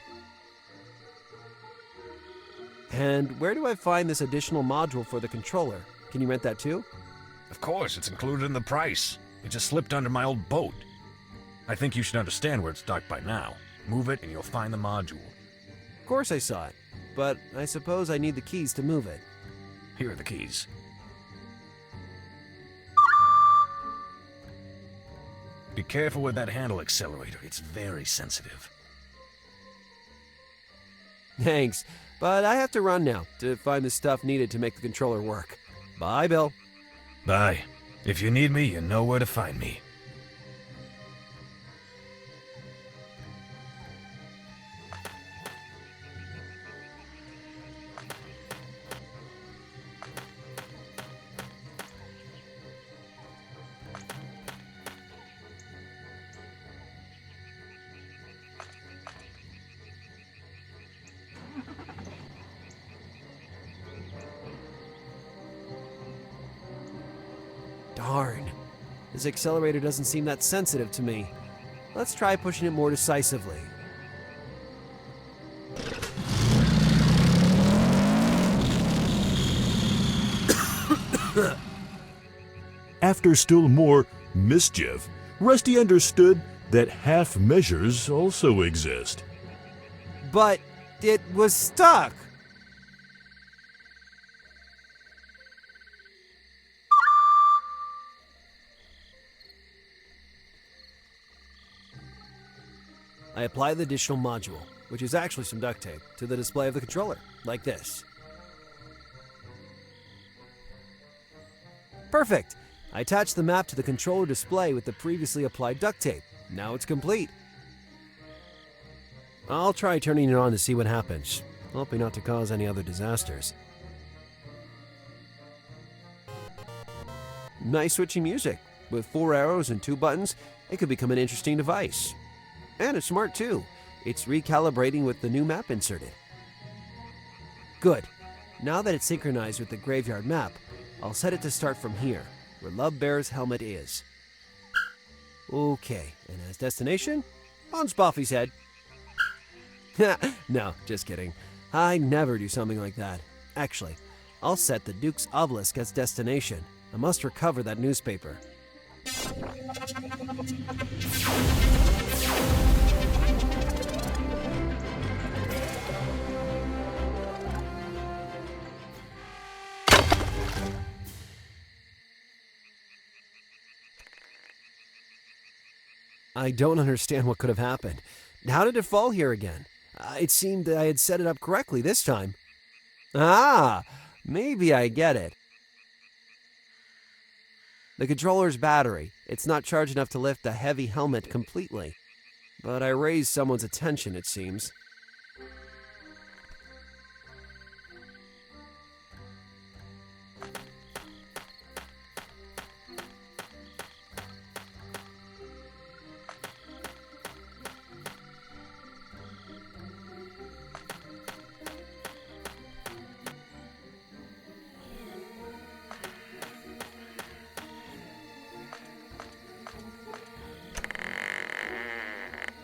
And where do I find this additional module for the controller? Can you rent that too? Of course, it's included in the price. It just slipped under my old boat. I think you should understand where it's docked by now. Move it and you'll find the module. Of course I saw it, but I suppose I need the keys to move it. Here are the keys. Be careful with that handle accelerator. It's very sensitive. Thanks, but I have to run now to find the stuff needed to make the controller work. Bye, Bill. Bye. If you need me, you know where to find me. Darn. This accelerator doesn't seem that sensitive to me. Let's try pushing it more decisively. After still more mischief, Rusty understood that half measures also exist. But it was stuck. I apply the additional module, which is actually some duct tape, to the display of the controller, like this. Perfect! I attach the map to the controller display with the previously applied duct tape. Now it's complete. I'll try turning it on to see what happens, hoping not to cause any other disasters. Nice switchy music. With 4 arrows and 2 buttons, it could become an interesting device. And it's smart too. It's recalibrating with the new map inserted. Good. Now that it's synchronized with the graveyard map, I'll set it to start from here, where Love Bear's helmet is. Okay, and as destination, on Spoffy's head. No, just kidding. I never do something like that. Actually, I'll set the Duke's obelisk as destination. I must recover that newspaper. I don't understand what could have happened. How did it fall here again? It seemed that I had set it up correctly this time. Ah, maybe I get it. The controller's battery. It's not charged enough to lift the heavy helmet completely. But I raised someone's attention, it seems.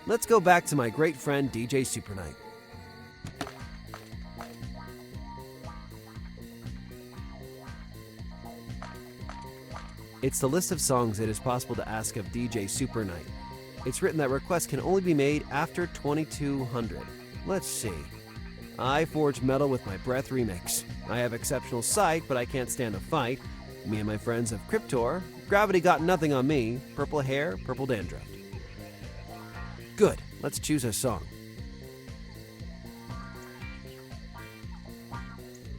Let's go back to my great friend DJ Supernight. It's the list of songs it is possible to ask of DJ Supernight. It's written that requests can only be made after 2200. Let's see. I forge metal with my breath remix. I have exceptional sight, but I can't stand a fight. Me and my friends have Cryptor. Gravity got nothing on me. Purple hair, purple dandruff. Good. Let's choose a song.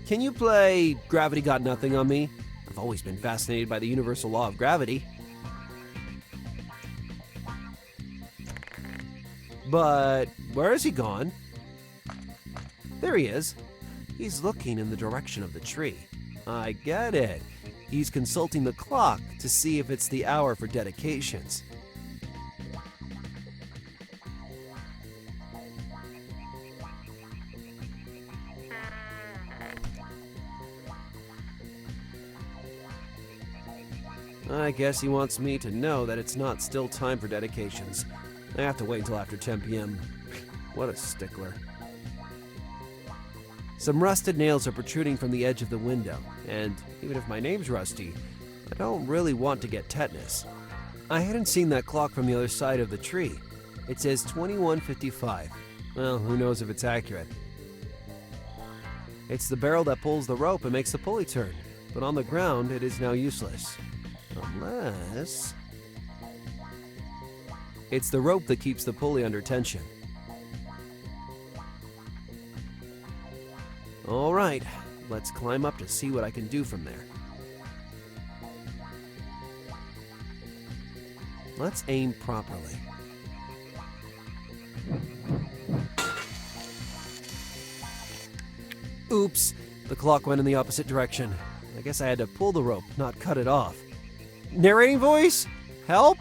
Can you play Gravity Got Nothing on Me? I've always been fascinated by the universal law of gravity. But where has he gone? There he is. He's looking in the direction of the tree. I get it. He's consulting the clock to see if it's the hour for dedications. I guess he wants me to know that it's not still time for dedications. I have to wait until after 10 p.m. What a stickler. Some rusted nails are protruding from the edge of the window, and even if my name's Rusty, I don't really want to get tetanus. I hadn't seen that clock from the other side of the tree. It says 21:55. Well, who knows if it's accurate. It's the barrel that pulls the rope and makes the pulley turn, but on the ground it is now useless. Unless... it's the rope that keeps the pulley under tension. All right, let's climb up to see what I can do from there. Let's aim properly. Oops, the clock went in the opposite direction. I guess I had to pull the rope, not cut it off. Narrating voice? Help?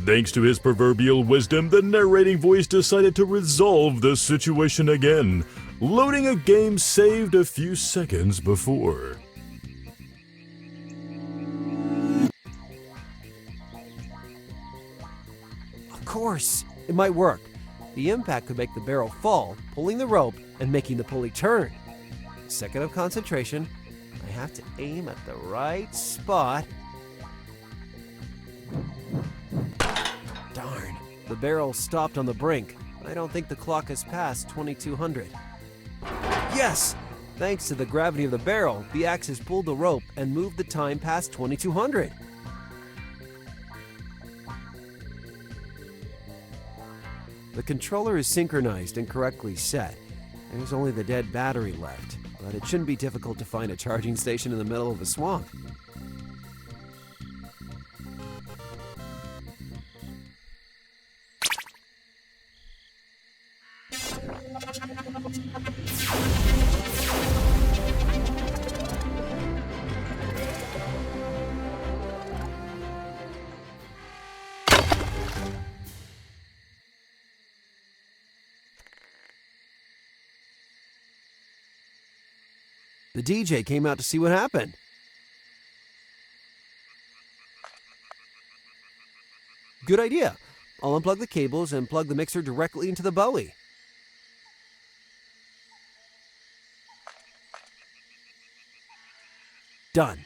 Thanks to his proverbial wisdom, the narrating voice decided to resolve the situation again, loading a game saved a few seconds before. Of course, it might work. The impact could make the barrel fall, pulling the rope and making the pulley turn. Second of concentration. I have to aim at the right spot. Darn, the barrel stopped on the brink. I don't think the clock has passed 2200. Yes! Thanks to the gravity of the barrel, the axe has pulled the rope and moved the time past 2200. The controller is synchronized and correctly set. There's only the dead battery left, but it shouldn't be difficult to find a charging station in the middle of a swamp. The DJ came out to see what happened. Good idea. I'll unplug the cables and plug the mixer directly into the Bowie. Done.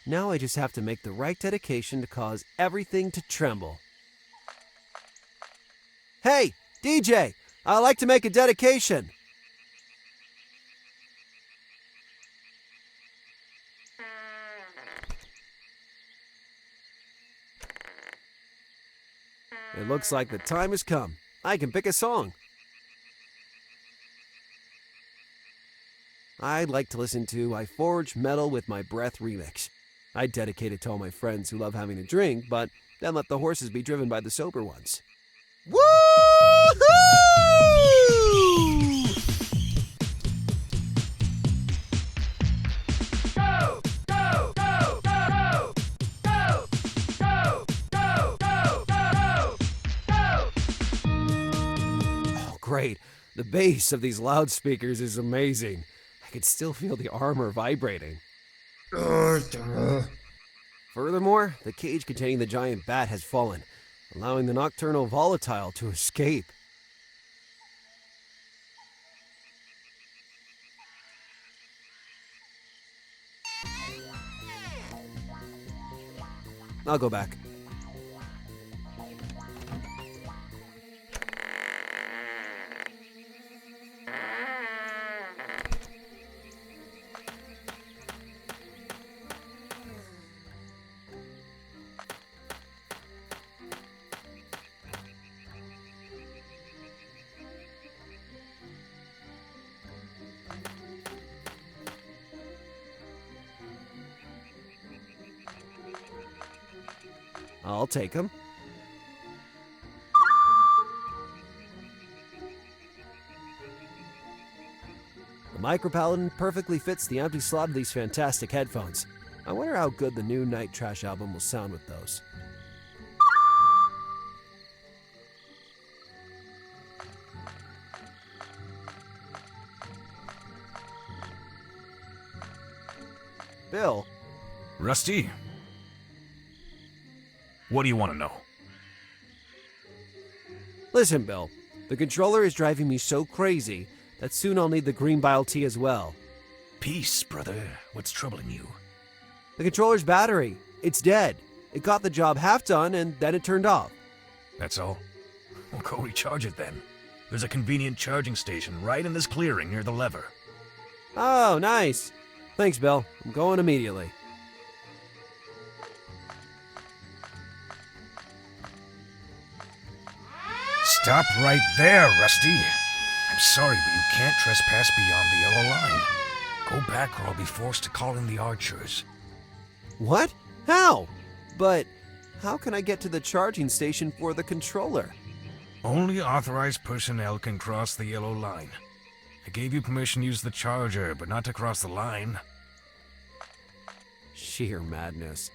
Now I just have to make the right dedication to cause everything to tremble. Hey, DJ, I'd like to make a dedication. It looks like the time has come. I can pick a song. I'd like to listen to I Forge Metal with My Breath remix. I'd dedicate it to all my friends who love having a drink, but then let the horses be driven by the sober ones. Woo-hoo! Great. The bass of these loudspeakers is amazing. I could still feel the armor vibrating. Furthermore, the cage containing the giant bat has fallen, allowing the nocturnal volatile to escape. I'll go back. I'll take him. The Micro Paladin perfectly fits the empty slot of these fantastic headphones. I wonder how good the new Night Trash album will sound with those. Bill? Rusty? What do you want to know? Listen, Bill. The controller is driving me so crazy that soon I'll need the green bile tea as well. Peace, brother. What's troubling you? The controller's battery. It's dead. It got the job half done and then it turned off. That's all? Well, go recharge it then. There's a convenient charging station right in this clearing near the lever. Oh, nice. Thanks, Bill. I'm going immediately. Stop right there, Rusty. I'm sorry, but you can't trespass beyond the yellow line. Go back or I'll be forced to call in the archers. What? How? But how can I get to the charging station for the controller? Only authorized personnel can cross the yellow line. I gave you permission to use the charger, but not to cross the line. Sheer madness.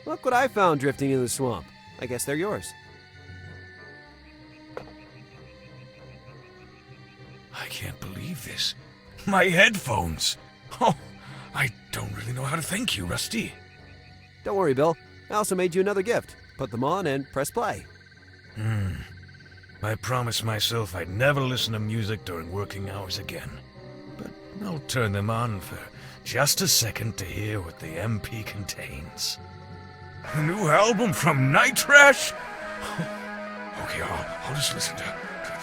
Look what I found drifting in the swamp. I guess they're yours. I can't believe this. My headphones! Oh, I don't really know how to thank you, Rusty. Don't worry, Bill. I also made you another gift. Put them on and press play. I promised myself I'd never listen to music during working hours again. But I'll turn them on for just a second to hear what the MP contains. A new album from Night Trash? Okay, I'll just listen to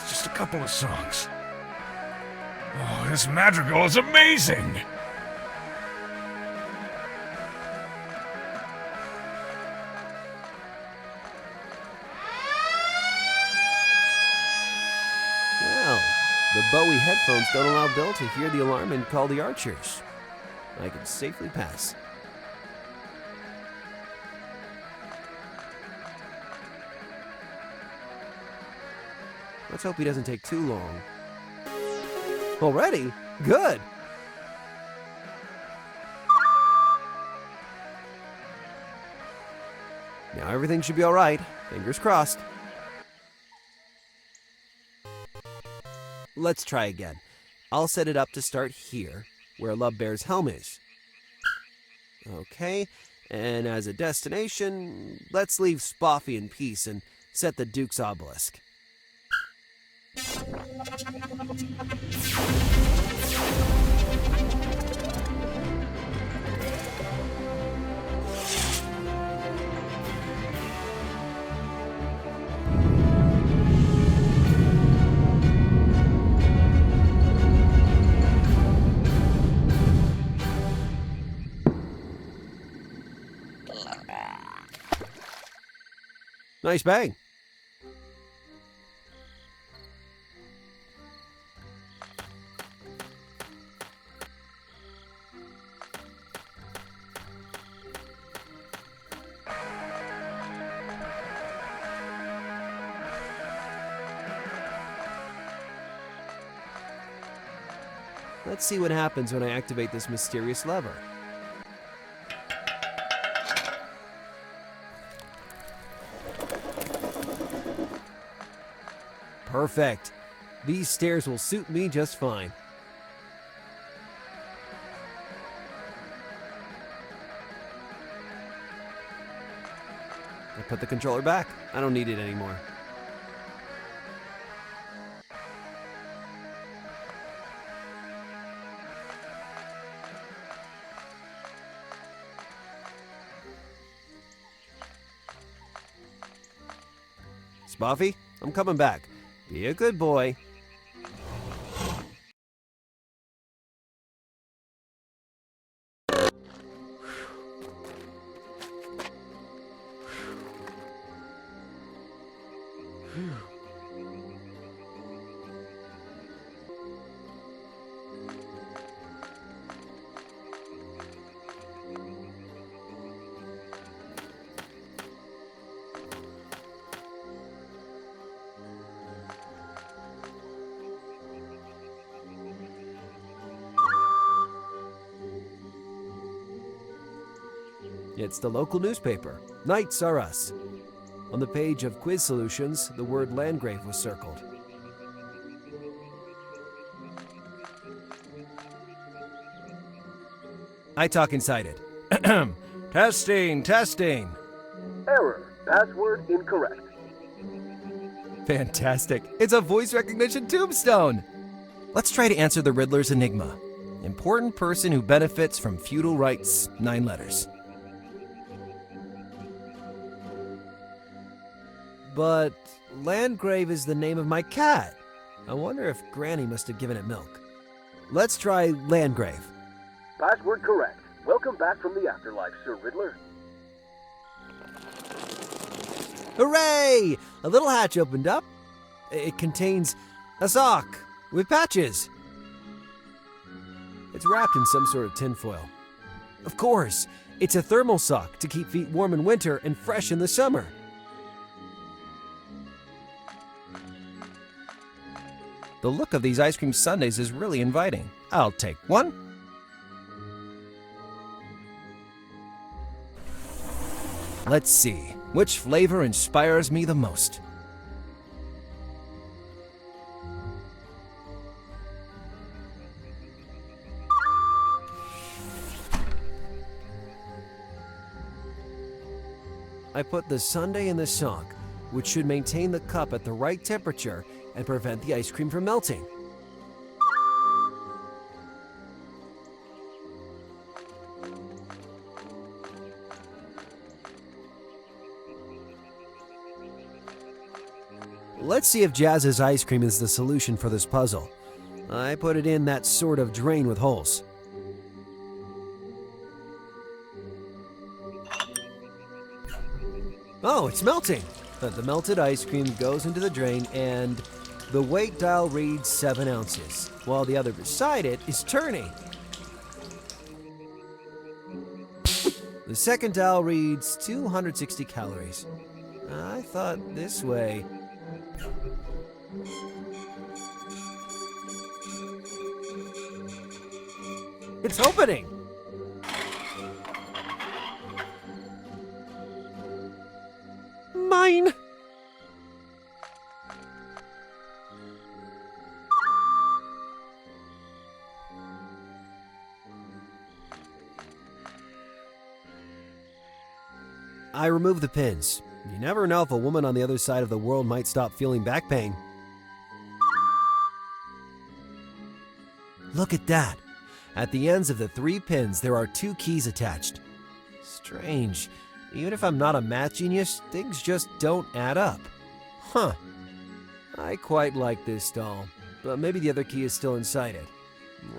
just a couple of songs. Oh, this madrigal is amazing! Well, the Bowie headphones don't allow Bill to hear the alarm and call the archers. I can safely pass. Let's hope he doesn't take too long. Already? Good! Now everything should be alright. Fingers crossed. Let's try again. I'll set it up to start here, where Lubbear's helm is. Okay, and as a destination, let's leave Spoffy in peace and set the Duke's obelisk. Nice bang. Let's see what happens when I activate this mysterious lever. Perfect. These stairs will suit me just fine. I put the controller back. I don't need it anymore. Spoffy, I'm coming back. Be a good boy. It's the local newspaper. Knights Are Us. On the page of quiz solutions, the word Landgrave was circled. I talk inside it. Testing. Error. Password incorrect. Fantastic. It's a voice recognition tombstone. Let's try to answer the Riddler's enigma. Important person who benefits from feudal rights, 9 letters. But Landgrave is the name of my cat. I wonder if Granny must have given it milk. Let's try Landgrave. Password correct. Welcome back from the afterlife, Sir Riddler. Hooray! A little hatch opened up. It contains a sock with patches. It's wrapped in some sort of tinfoil. Of course, it's a thermal sock to keep feet warm in winter and fresh in the summer. The look of these ice cream sundaes is really inviting. I'll take one. Let's see, which flavor inspires me the most? I put the sundae in the sock, which should maintain the cup at the right temperature and prevent the ice cream from melting. Let's see if Jazz's ice cream is the solution for this puzzle. I put it in that sort of drain with holes. Oh, it's melting! The melted ice cream goes into the drain and the weight dial reads 7 ounces, while the other beside it is turning. The second dial reads 260 calories. I thought this way. It's opening! Mine! I remove the pins. You never know if a woman on the other side of the world might stop feeling back pain. Look at that! At the ends of the 3 pins, there are 2 keys attached. Strange. Even if I'm not a math genius, things just don't add up. Huh. I quite like this doll, but maybe the other key is still inside it.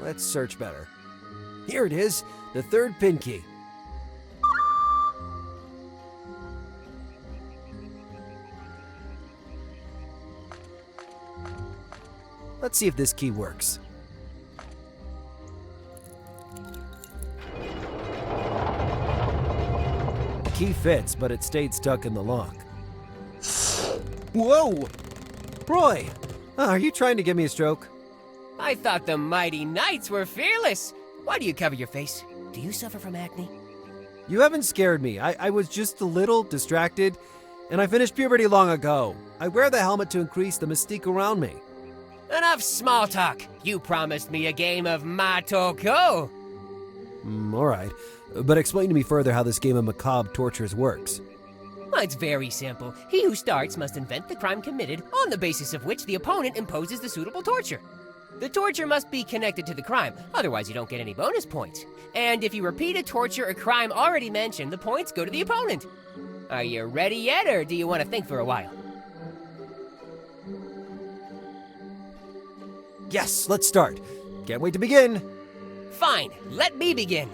Let's search better. Here it is, the 3rd pin key. Let's see if this key works. The key fits, but it stayed stuck in the lock. Whoa! Roy! Are you trying to give me a stroke? I thought the mighty knights were fearless. Why do you cover your face? Do you suffer from acne? You haven't scared me. I was just a little distracted, and I finished puberty long ago. I wear the helmet to increase the mystique around me. Enough small talk. You promised me a game of Matoko. All right. But explain to me further how this game of macabre tortures works. Well, it's very simple. He who starts must invent the crime committed, on the basis of which the opponent imposes the suitable torture. The torture must be connected to the crime, otherwise you don't get any bonus points. And if you repeat a torture or crime already mentioned, the points go to the opponent. Are you ready yet, or do you want to think for a while? Yes, let's start. Can't wait to begin. Fine, let me begin.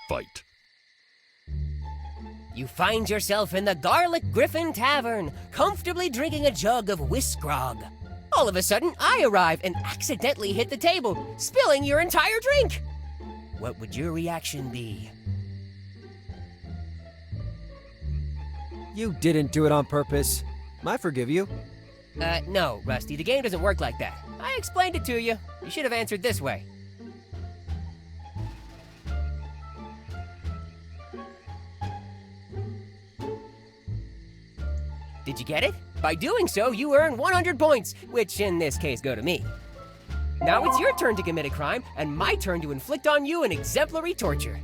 Fight. You find yourself in the Garlic Griffin Tavern, comfortably drinking a jug of whisk grog. All of a sudden, I arrive and accidentally hit the table, spilling your entire drink. What would your reaction be? You didn't do it on purpose. I forgive you. No, Rusty, the game doesn't work like that. I explained it to you. You should have answered this way. Did you get it? By doing so, you earn 100 points, which in this case go to me. Now it's your turn to commit a crime, and my turn to inflict on you an exemplary torture.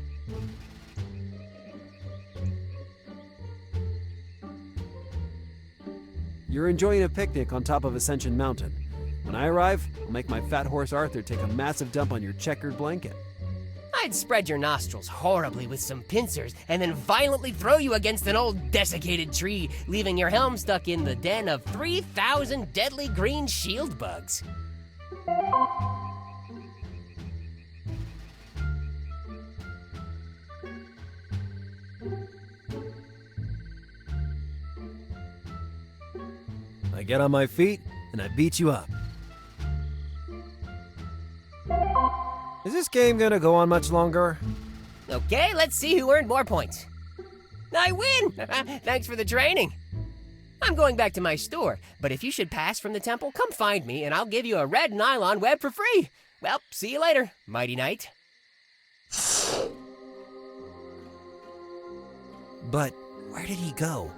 You're enjoying a picnic on top of Ascension Mountain. When I arrive, I'll make my fat horse Arthur take a massive dump on your checkered blanket. I'd spread your nostrils horribly with some pincers and then violently throw you against an old desiccated tree, leaving your helm stuck in the den of 3,000 deadly green shield bugs. get on my feet, and I beat you up. Is this game gonna go on much longer? Okay, let's see who earned more points. I win! Thanks for the training. I'm going back to my store, but if you should pass from the temple, come find me and I'll give you a red nylon web for free. Well, see you later, Mighty Knight. But where did he go?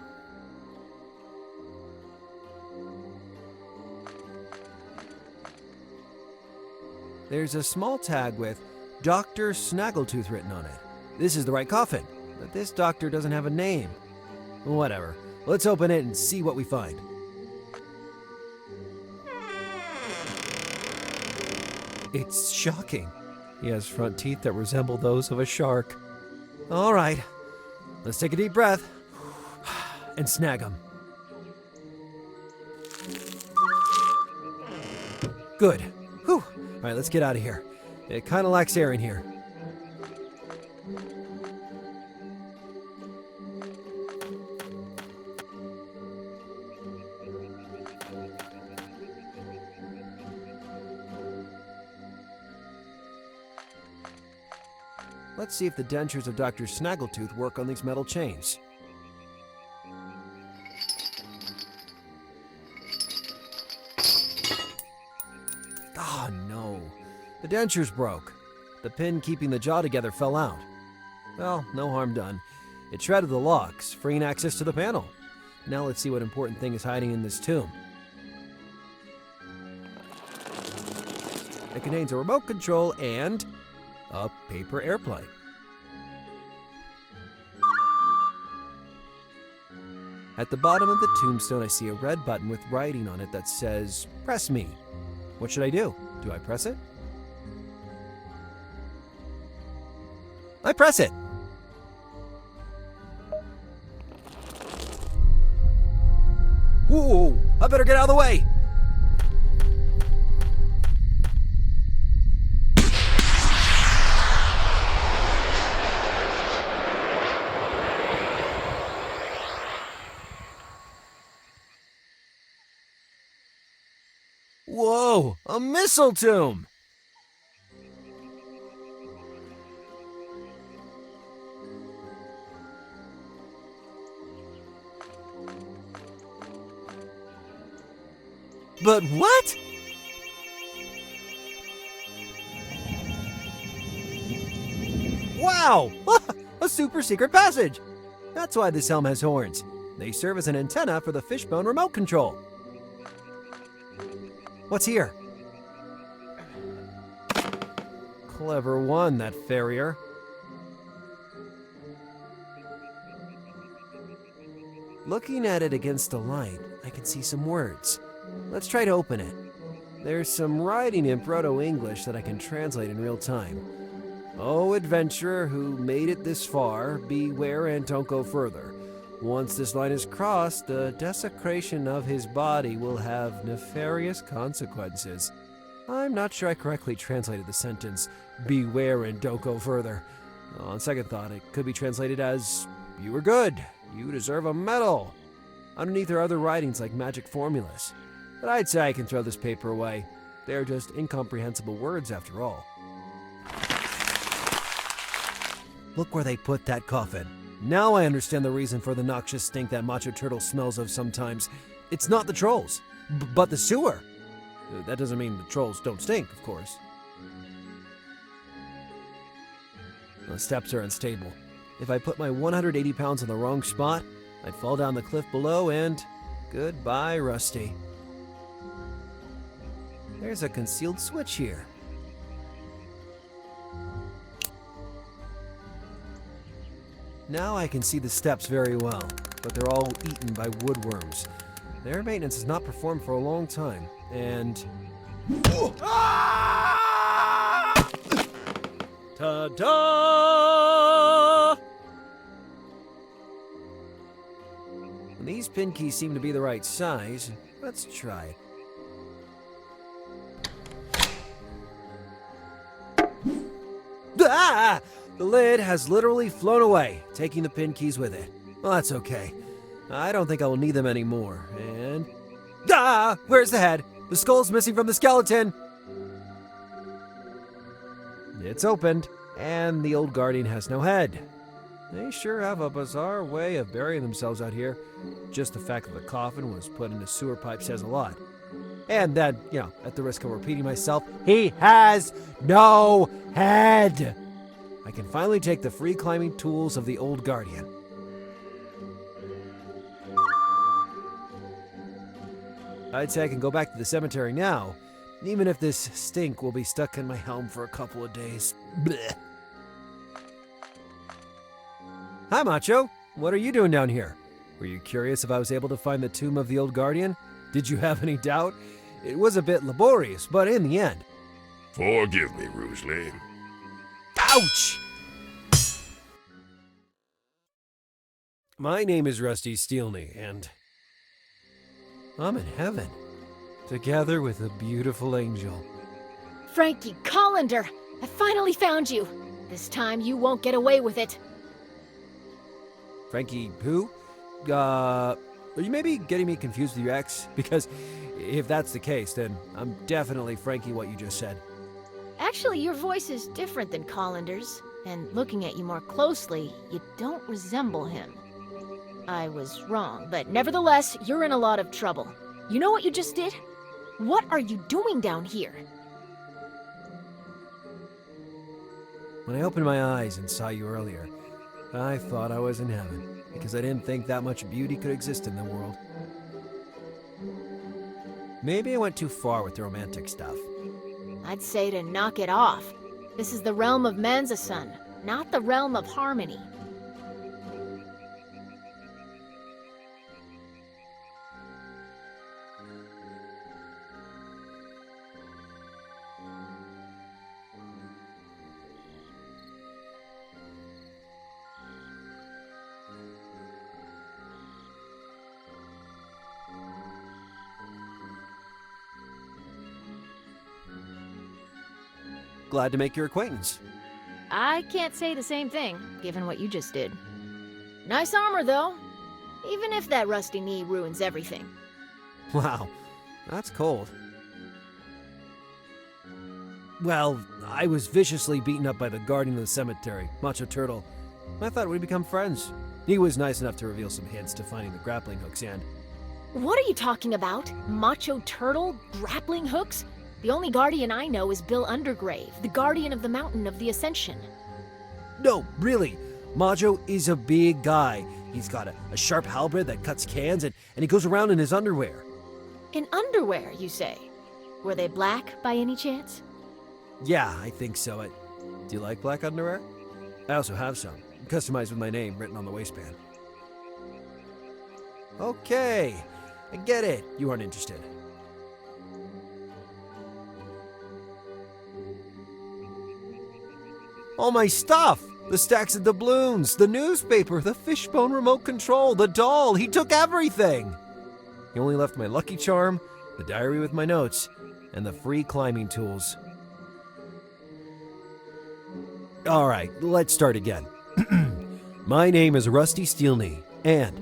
There's a small tag with Dr. Snaggletooth written on it. This is the right coffin, but this doctor doesn't have a name. Whatever. Let's open it and see what we find. It's shocking. He has front teeth that resemble those of a shark. All right, let's take a deep breath and snag him. Good. Whew. All right, let's get out of here. It kind of lacks air in here. Let's see if the dentures of Dr. Snaggletooth work on these metal chains. Oh no, the dentures broke. The pin keeping the jaw together fell out. Well, no harm done. It shredded the locks, freeing access to the panel. Now let's see what important thing is hiding in this tomb. It contains a remote control and a paper airplane. At the bottom of the tombstone, I see a red button with writing on it that says, "Press me." What should I do? Do I press it? I press it! Whoa! I better get out of the way! Whoa! A missile tomb! But what? Wow! A super secret passage! That's why this helm has horns. They serve as an antenna for the fishbone remote control. What's here? Clever one, that farrier. Looking at it against the light, I can see some words. Let's try to open it. There's some writing in Proto-English that I can translate in real time. Oh, adventurer who made it this far, beware and don't go further. Once this line is crossed, the desecration of his body will have nefarious consequences. I'm not sure I correctly translated the sentence, beware and don't go further. On second thought, it could be translated as, you were good, you deserve a medal. Underneath are other writings like magic formulas. But I'd say I can throw this paper away. They're just incomprehensible words after all. Look where they put that coffin. Now I understand the reason for the noxious stink that Macho Turtle smells of sometimes. It's not the trolls, but the sewer. That doesn't mean the trolls don't stink, of course. The steps are unstable. If I put my 180 pounds in the wrong spot, I'd fall down the cliff below and goodbye, Rusty. There's a concealed switch here. Now I can see the steps very well, but they're all eaten by woodworms. Their maintenance is not performed for a long time, and... Ta-da! These pin keys seem to be the right size. Let's try it. Ah! The lid has literally flown away, taking the pin keys with it. Well, that's okay. I don't think I will need them anymore. And Ah! Where's the head? The skull's missing from the skeleton! It's opened, and the old guardian has no head. They sure have a bizarre way of burying themselves out here. Just the fact that the coffin was put in a sewer pipe says a lot. And then, at the risk of repeating myself, he has no head! I can finally take the free climbing tools of the old guardian. I'd say I can go back to the cemetery now, even if this stink will be stuck in my helm for a couple of days. Blech. Hi, Macho. What are you doing down here? Were you curious if I was able to find the tomb of the old guardian? Did you have any doubt? It was a bit laborious, but in the end... Forgive me, Roosley. Ouch! My name is Rusty Steelney, and... I'm in heaven, together with a beautiful angel. Frankie Collender, I finally found you. This time you won't get away with it. Frankie who? Are you maybe getting me confused with your ex? Because if that's the case, then I'm definitely Frankie what you just said. Actually, your voice is different than Collander's, and looking at you more closely, you don't resemble him. I was wrong, but nevertheless, you're in a lot of trouble. You know what you just did? What are you doing down here? When I opened my eyes and saw you earlier, I thought I was in heaven, because I didn't think that much beauty could exist in the world. Maybe I went too far with the romantic stuff. I'd say to knock it off. This is the realm of Manza-sun, not the realm of harmony. Glad to make your acquaintance. I can't say the same thing, given what you just did. Nice armor, though. Even if that rusty knee ruins everything. Wow, that's cold. Well, I was viciously beaten up by the guardian of the cemetery, Macho Turtle. I thought we'd become friends. He was nice enough to reveal some hints to finding the grappling hooks and... What are you talking about? Macho Turtle? Grappling hooks? The only guardian I know is Bill Undergrave, the guardian of the Mountain of the Ascension. No, really. Macho is a big guy. He's got a sharp halberd that cuts cans, and he goes around in his underwear. In underwear, you say? Were they black, by any chance? Yeah, I think so. Do you like black underwear? I also have some, customized with my name written on the waistband. Okay, I get it. You aren't interested. All my stuff! The stacks of doubloons, the newspaper, the fishbone remote control, the doll. He took everything! He only left my lucky charm, the diary with my notes, and the free climbing tools. Alright, let's start again. My name is Rusty Steelney, and...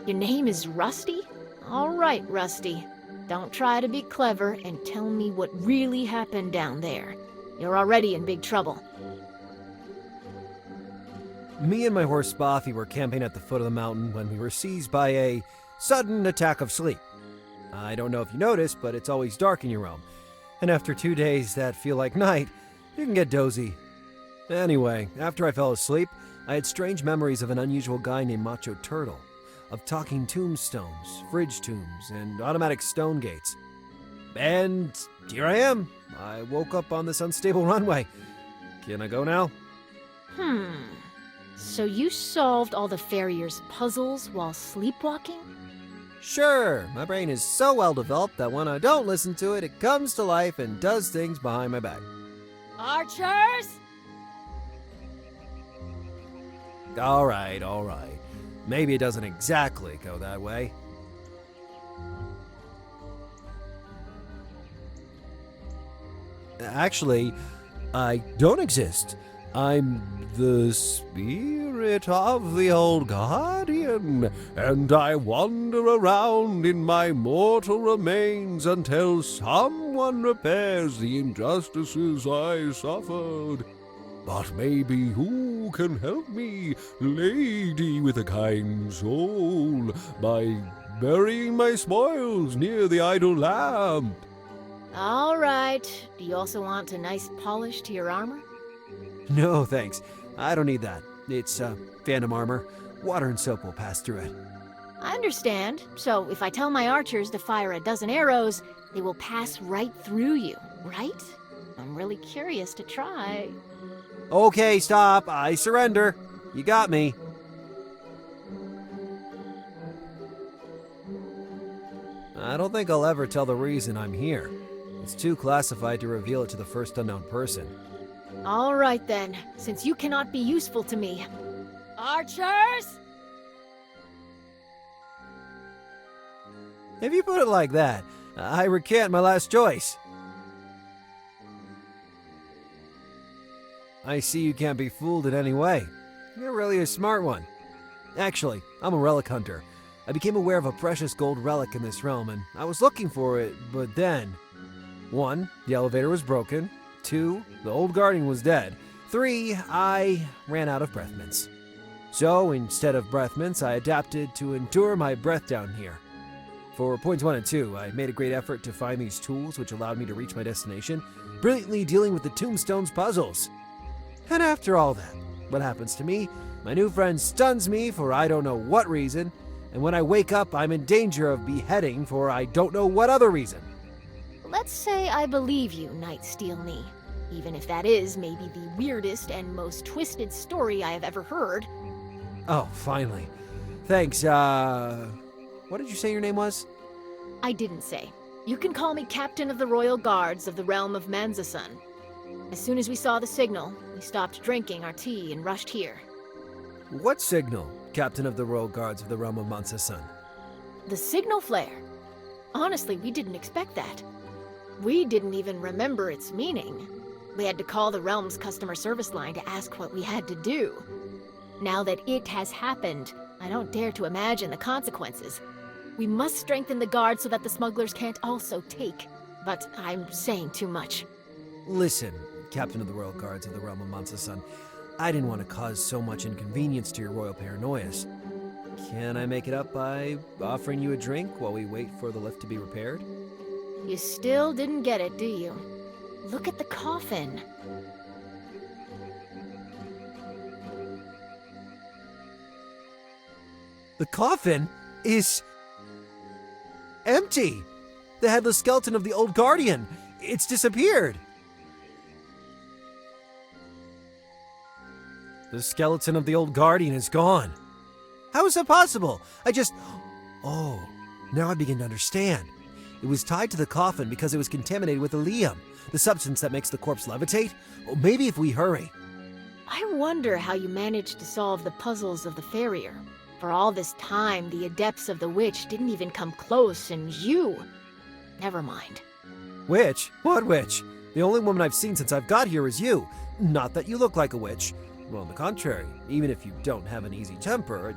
Your name is Rusty? Alright, Rusty. Don't try to be clever and tell me what really happened down there. You're already in big trouble. Me and my horse Spoffy were camping at the foot of the mountain when we were seized by a sudden attack of sleep. I don't know if you noticed, but it's always dark in your realm. And after 2 days that feel like night, you can get dozy. Anyway, after I fell asleep, I had strange memories of an unusual guy named Macho Turtle, of talking tombstones, fridge tombs, and automatic stone gates. And here I am. I woke up on this unstable runway. Can I go now? So you solved all the farrier's puzzles while sleepwalking? Sure, my brain is so well developed that when I don't listen to it, it comes to life and does things behind my back. Archers! All right. Maybe it doesn't exactly go that way. Actually, I don't exist. I'm the spirit of the old guardian. skin, and I wander around in my mortal remains until someone repairs the injustices I suffered. But maybe you can help me, lady with a kind soul, by burying my spoils near the idol lamp. All right. Do you also want a nice polish to your armor? No, thanks. I don't need that. It's, phantom armor. Water and soap will pass through it. I understand. So if I tell my archers to fire a dozen arrows, they will pass right through you, right? I'm really curious to try. Okay, stop. I surrender. You got me. I don't think I'll ever tell the reason I'm here. It's too classified to reveal it to the first unknown person. All right then, since you cannot be useful to me. Archers! If you put it like that, I recant my last choice. I see you can't be fooled in any way. You're really a smart one. Actually, I'm a relic hunter. I became aware of a precious gold relic in this realm, and I was looking for it, but then... 1. The elevator was broken. 2. The old guardian was dead. 3. I ran out of breath mints. So, instead of breath mints, I adapted to endure my breath down here. For points 1 and 2, I made a great effort to find these tools which allowed me to reach my destination, brilliantly dealing with the tombstone's puzzles. And after all that, what happens to me? My new friend stuns me for I don't know what reason, and when I wake up, I'm in danger of beheading for I don't know what other reason. Let's say I believe you, Knight Steel Knee. Even if that is maybe the weirdest and most twisted story I have ever heard. Oh, finally. Thanks, what did you say your name was? I didn't say. You can call me Captain of the Royal Guards of the Realm of Manzasun. As soon as we saw the signal, we stopped drinking our tea and rushed here. What signal, Captain of the Royal Guards of the Realm of Manzasun? The signal flare. Honestly, we didn't expect that. We didn't even remember its meaning. We had to call the realm's customer service line to ask what we had to do. Now that it has happened, I don't dare to imagine the consequences. We must strengthen the guard so that the smugglers can't also take. But I'm saying too much. Listen, Captain of the Royal Guards of the Realm of Manzasun, I didn't want to cause so much inconvenience to your royal paranoias. Can I make it up by offering you a drink while we wait for the lift to be repaired? You still didn't get it, do you? Look at the coffin. The coffin is... empty! The headless skeleton of the old guardian! It's disappeared! The skeleton of the old guardian is gone. How is that possible? Oh, now I begin to understand. It was tied to the coffin because it was contaminated with Ilium, the substance that makes the corpse levitate. Or maybe if we hurry. I wonder how you managed to solve the puzzles of the farrier. For all this time, the adepts of the witch didn't even come close, and you... Never mind. Witch? What witch? The only woman I've seen since I've got here is you. Not that you look like a witch. Well, on the contrary, even if you don't have an easy temper...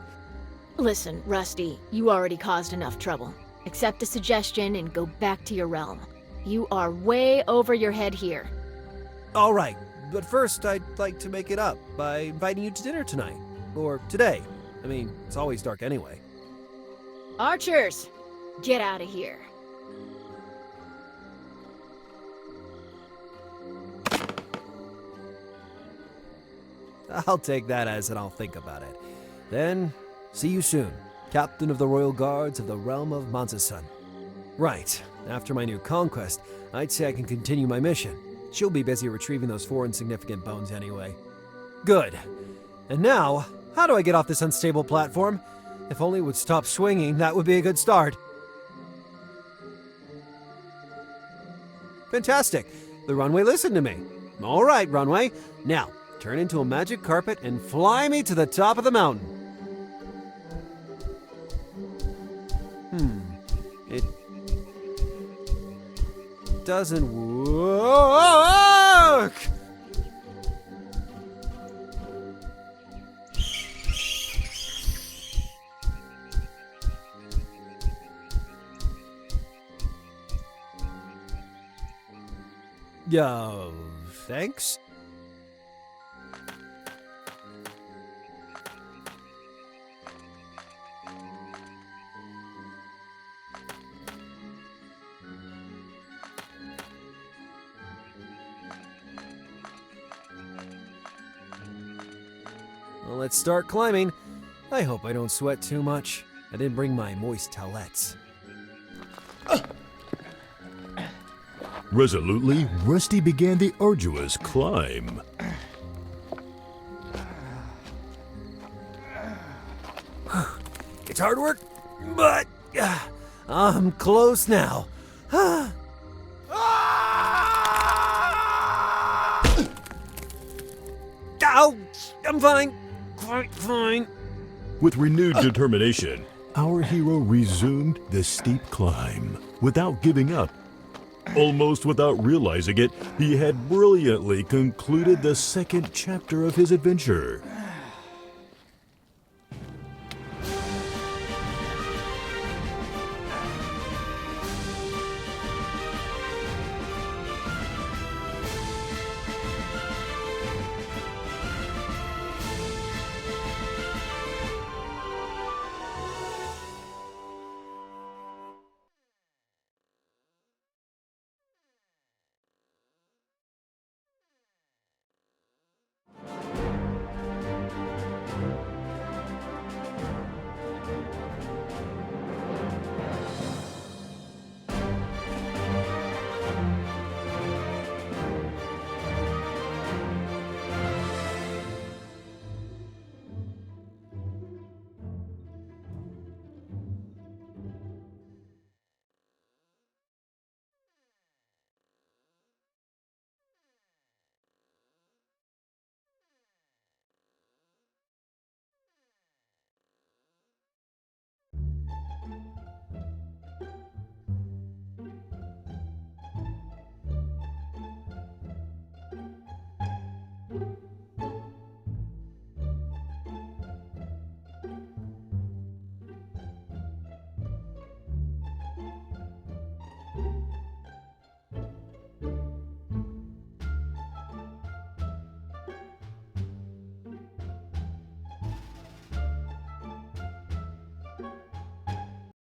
Listen, Rusty, you already caused enough trouble. Accept a suggestion and go back to your realm. You are way over your head here. All right, but first I'd like to make it up by inviting you to dinner tonight. Or today. I mean, it's always dark anyway. Archers, get out of here. I'll take that as and I'll think about it. Then, see you soon, Captain of the Royal Guards of the Realm of Manzasun. Right, after my new conquest, I'd say I can continue my mission. She'll be busy retrieving those 4 insignificant bones anyway. Good. And now, how do I get off this unstable platform? If only it would stop swinging, that would be a good start. Fantastic. The runway listened to me. All right, runway. Now, turn into a magic carpet and fly me to the top of the mountain. It doesn't work! Thanks? Well, let's start climbing. I hope I don't sweat too much. I didn't bring my moist towelettes. Resolutely, Rusty began the arduous climb. It's hard work, but I'm close now. Ow! I'm fine. Quite fine. With renewed determination, our hero resumed the steep climb without giving up. Almost without realizing it, he had brilliantly concluded the second chapter of his adventure.